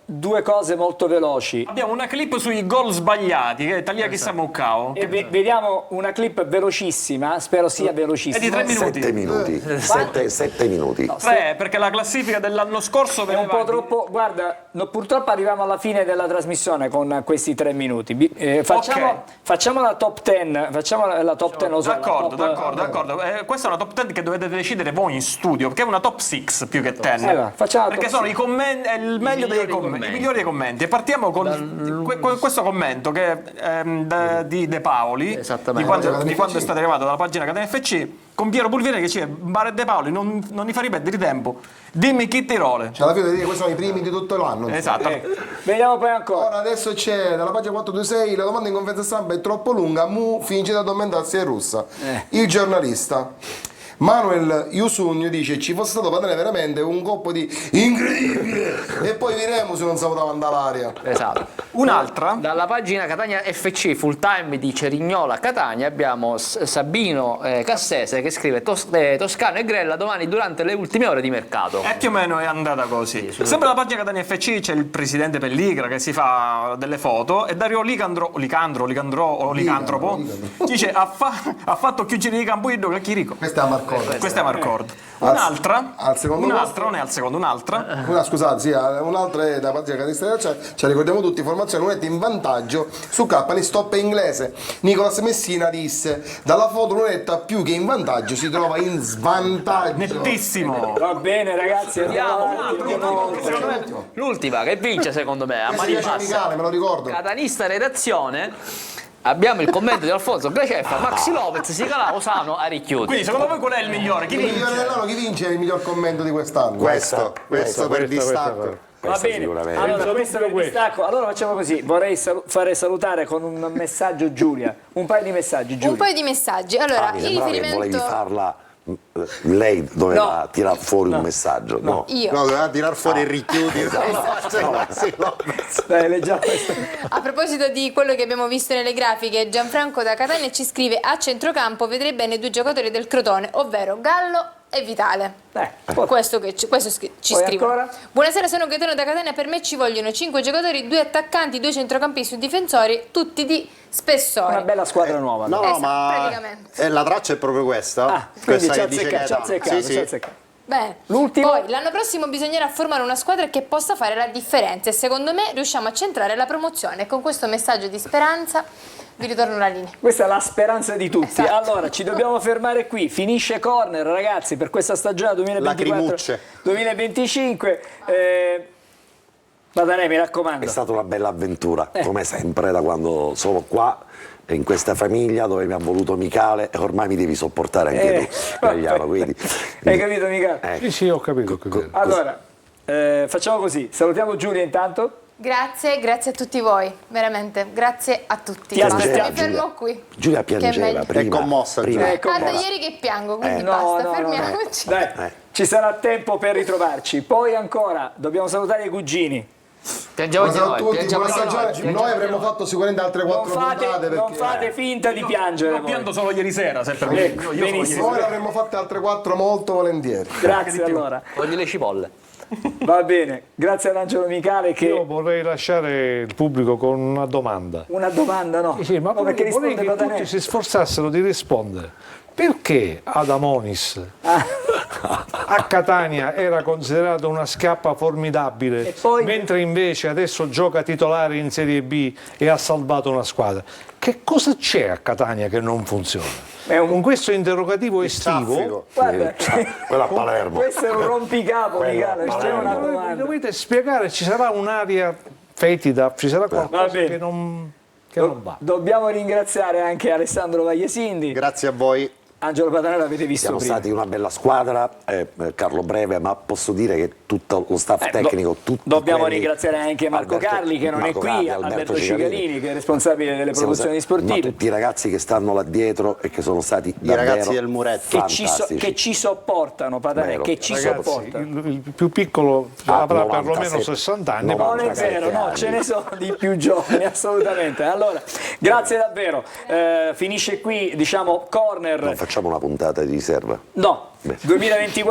2 cose molto veloci. Abbiamo una clip sui gol sbagliati, che è Talia Chissà Muccao. E vediamo una clip velocissima, spero sia velocissima. È di 3 minuti. 7 minuti. 7 minuti. No, 3, perché la classifica dell'anno scorso è un po' troppo, guarda, purtroppo arriviamo alla fine della trasmissione con questi 3 minuti. Facciamo la top 10, facciamo la top 10, lo so. D'accordo. Questa è una top 10 che dovete decidere voi in studio, perché è una top 6 più che 10. Facciamo la perché top sono i commenti, è il meglio dei commenti, i migliori dei commenti. E partiamo con questo commento che è di De Paoli, di quando è stato arrivato dalla pagina Catania FC, con Piero Pulvini che dice: Bare De Paoli, non gli fa ripetere tempo, dimmi chi ti role. C'è la fine di dire che questi sono i primi di tutto l'anno. Esatto. Vediamo poi ancora. Ora adesso c'è dalla pagina 426 la domanda in conferenza stampa è troppo lunga, Mu finge da addormentarsi in russa. Il giornalista Manuel Yusugno dice: ci fosse stato padrone veramente un colpo di incredibile e poi diremo se non salutava andare all'aria. Esatto. Un'altra Dalla pagina Catania FC full time di Cerignola Catania abbiamo Sabino Cassese che scrive: Toscano e Grella domani durante le ultime ore di mercato. e più o meno è andata così. Sempre alla pagina Catania FC c'è il presidente Pelligra che si fa delle foto e Dario Licantropo dice: ha fatto chiudere di Campoido che Chirico. Questa è a Marco Marcord. Questa è Marcord. Un'altra, al secondo posto. non è al secondo, un'altra. Scusate, sì, un'altra è da partita caratteristica, ce la ricordiamo tutti, formazione Lunetta in vantaggio su Cappani, stop inglese. Nicolas Messina disse: dalla foto Lunetta più che in vantaggio si trova in svantaggio. Nettissimo. Va bene ragazzi, andiamo avanti. L'ultima che vince secondo me, a Questo mani dice basse. Micale, me lo ricordo. Catanista redazione. Abbiamo il commento di Alfonso Graceffa, Maxi Lopez, Sicala, Osano, Arricchiuti. Quindi secondo voi qual è il migliore? Chi Il vince? migliore dell'anno, chi vince è il miglior commento di quest'anno? Questo per distacco. Va Questa bene, sicuramente. allora questo è il distacco. Allora facciamo così, vorrei fare salutare con un messaggio Giulia, un paio di messaggi Giulia. Un paio di messaggi. Allora, Mi in sembrava che volevi riferimento... farla, lei doveva No. tirar fuori un messaggio, no? Io. No, doveva tirar fuori il richiudi. Dai, leggiamo questo. A proposito di quello che abbiamo visto nelle grafiche, Gianfranco da Catania ci scrive: a centrocampo vedrei bene 2 giocatori del Crotone, ovvero Gallo e Vitale. Questo ci Poi scrive. ancora? Buonasera, sono Gaetano da Catania. Per me ci vogliono 5 giocatori, 2 attaccanti, 2 centrocampisti, 2 difensori, tutti di spessore. Una bella squadra nuova. No, Esatto, ma praticamente. la traccia è proprio questa. Quindi Questa ci ha che dice azzeccato, Gaetano. Sì, sì. Bene. L'ultimo? Poi l'anno prossimo bisognerà formare una squadra che possa fare la differenza e secondo me riusciamo a centrare la promozione. Con questo messaggio di speranza vi ritorno la linea. Questa è la speranza di tutti. Esatto. Allora, ci dobbiamo fermare qui. Finisce Corner, ragazzi, per questa stagione 2024-2025. Badanè, mi raccomando. È stata una bella avventura, come sempre, da quando sono qua, in questa famiglia dove mi ha voluto Micale, e ormai mi devi sopportare anche tu, Gagliano, quindi... Hai capito, Micale? Sì, sì, ho capito. Allora, facciamo così. Salutiamo Giulia intanto. Grazie a tutti voi, veramente, grazie a tutti. Ti aspettiamo. Mi fermo qui. Giulia Che è piangeva meglio. prima. È commossa, prima. Giulia. Ah, da ieri che piango, quindi No, basta, no, fermiamoci. Dai, ci sarà tempo per ritrovarci. Poi ancora, dobbiamo salutare i cugini. Piangiamo di Buonasera a noi, tutti, piangiamo buona di stagione. noi. Noi avremmo fatto sicuramente altre 4 puntate Non fate finta di piangere. L'ho voi. pianto solo ieri sera, se permetti. Ecco, Io solo ieri benissimo. Noi avremmo fatte altre 4 molto volentieri. Grazie allora. Voglio le cipolle. Va bene, grazie ad Angelo Micale che... Io vorrei lasciare il pubblico con una domanda. Una domanda, no? Sì, ma No, perché vorrei risponde che Badanè. tutti si sforzassero di rispondere. Perché Adamonis a Catania era considerato una schiappa formidabile, E poi- mentre invece adesso gioca titolare in Serie B e ha salvato una squadra? Che cosa c'è a Catania che non funziona? Con questo interrogativo estivo, Traffico. Guarda, Quella a Palermo. questo è un rompicapo, Micale, c'è una domanda. dovete spiegare, ci sarà un'aria fetida, ci sarà Va qualcosa bene. che non va. Dobbiamo ringraziare anche Alessandro Vagliesindi. Grazie a voi. Angelo Badanè l'avete visto Siamo prima. stati una bella squadra, Carlo Breve, ma posso dire che tutto lo staff tecnico, tutti Dobbiamo quelli- ringraziare anche Marco Alberto- Carli che non Marco è qui, Carli, Alberto Cicalini che è responsabile delle Siamo produzioni stati- sportive. ma tutti i ragazzi che stanno là dietro e che sono stati I ragazzi davvero del muretto. fantastici. che ci sopportano, Badanè, Vero. che ci Ragazzi, sopportano. il più piccolo avrà 97, perlomeno 60 anni. 90. Non è vero, no, anni. ce ne sono di più giovani, assolutamente. Allora, grazie davvero. Finisce qui, diciamo, Corner. Non facciamo una puntata di riserva. No,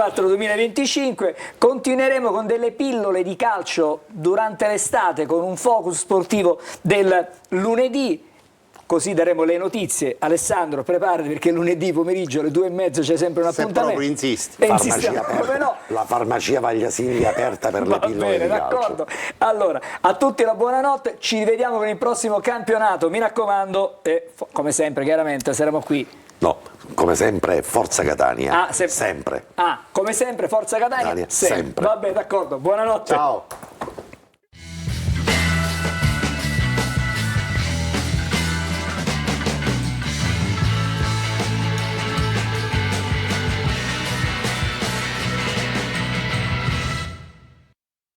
2024-2025 continueremo con delle pillole di calcio durante l'estate con un focus sportivo del lunedì. Così daremo le notizie. Alessandro, preparati perché lunedì pomeriggio alle 2:30 c'è sempre un Se appuntamento. proprio insisti. E Farmacia insistiamo, aperta. come no? La farmacia Vagliasini è aperta per le Va pillole bene, di calcio. d'accordo. Allora, a tutti la buonanotte, ci rivediamo con il prossimo campionato, mi raccomando, e come sempre chiaramente saremo qui. No, come sempre, Forza Catania. Sempre. Sempre. Come sempre, Forza Catania, Catania, sempre. Vabbè, d'accordo, buonanotte. Ciao.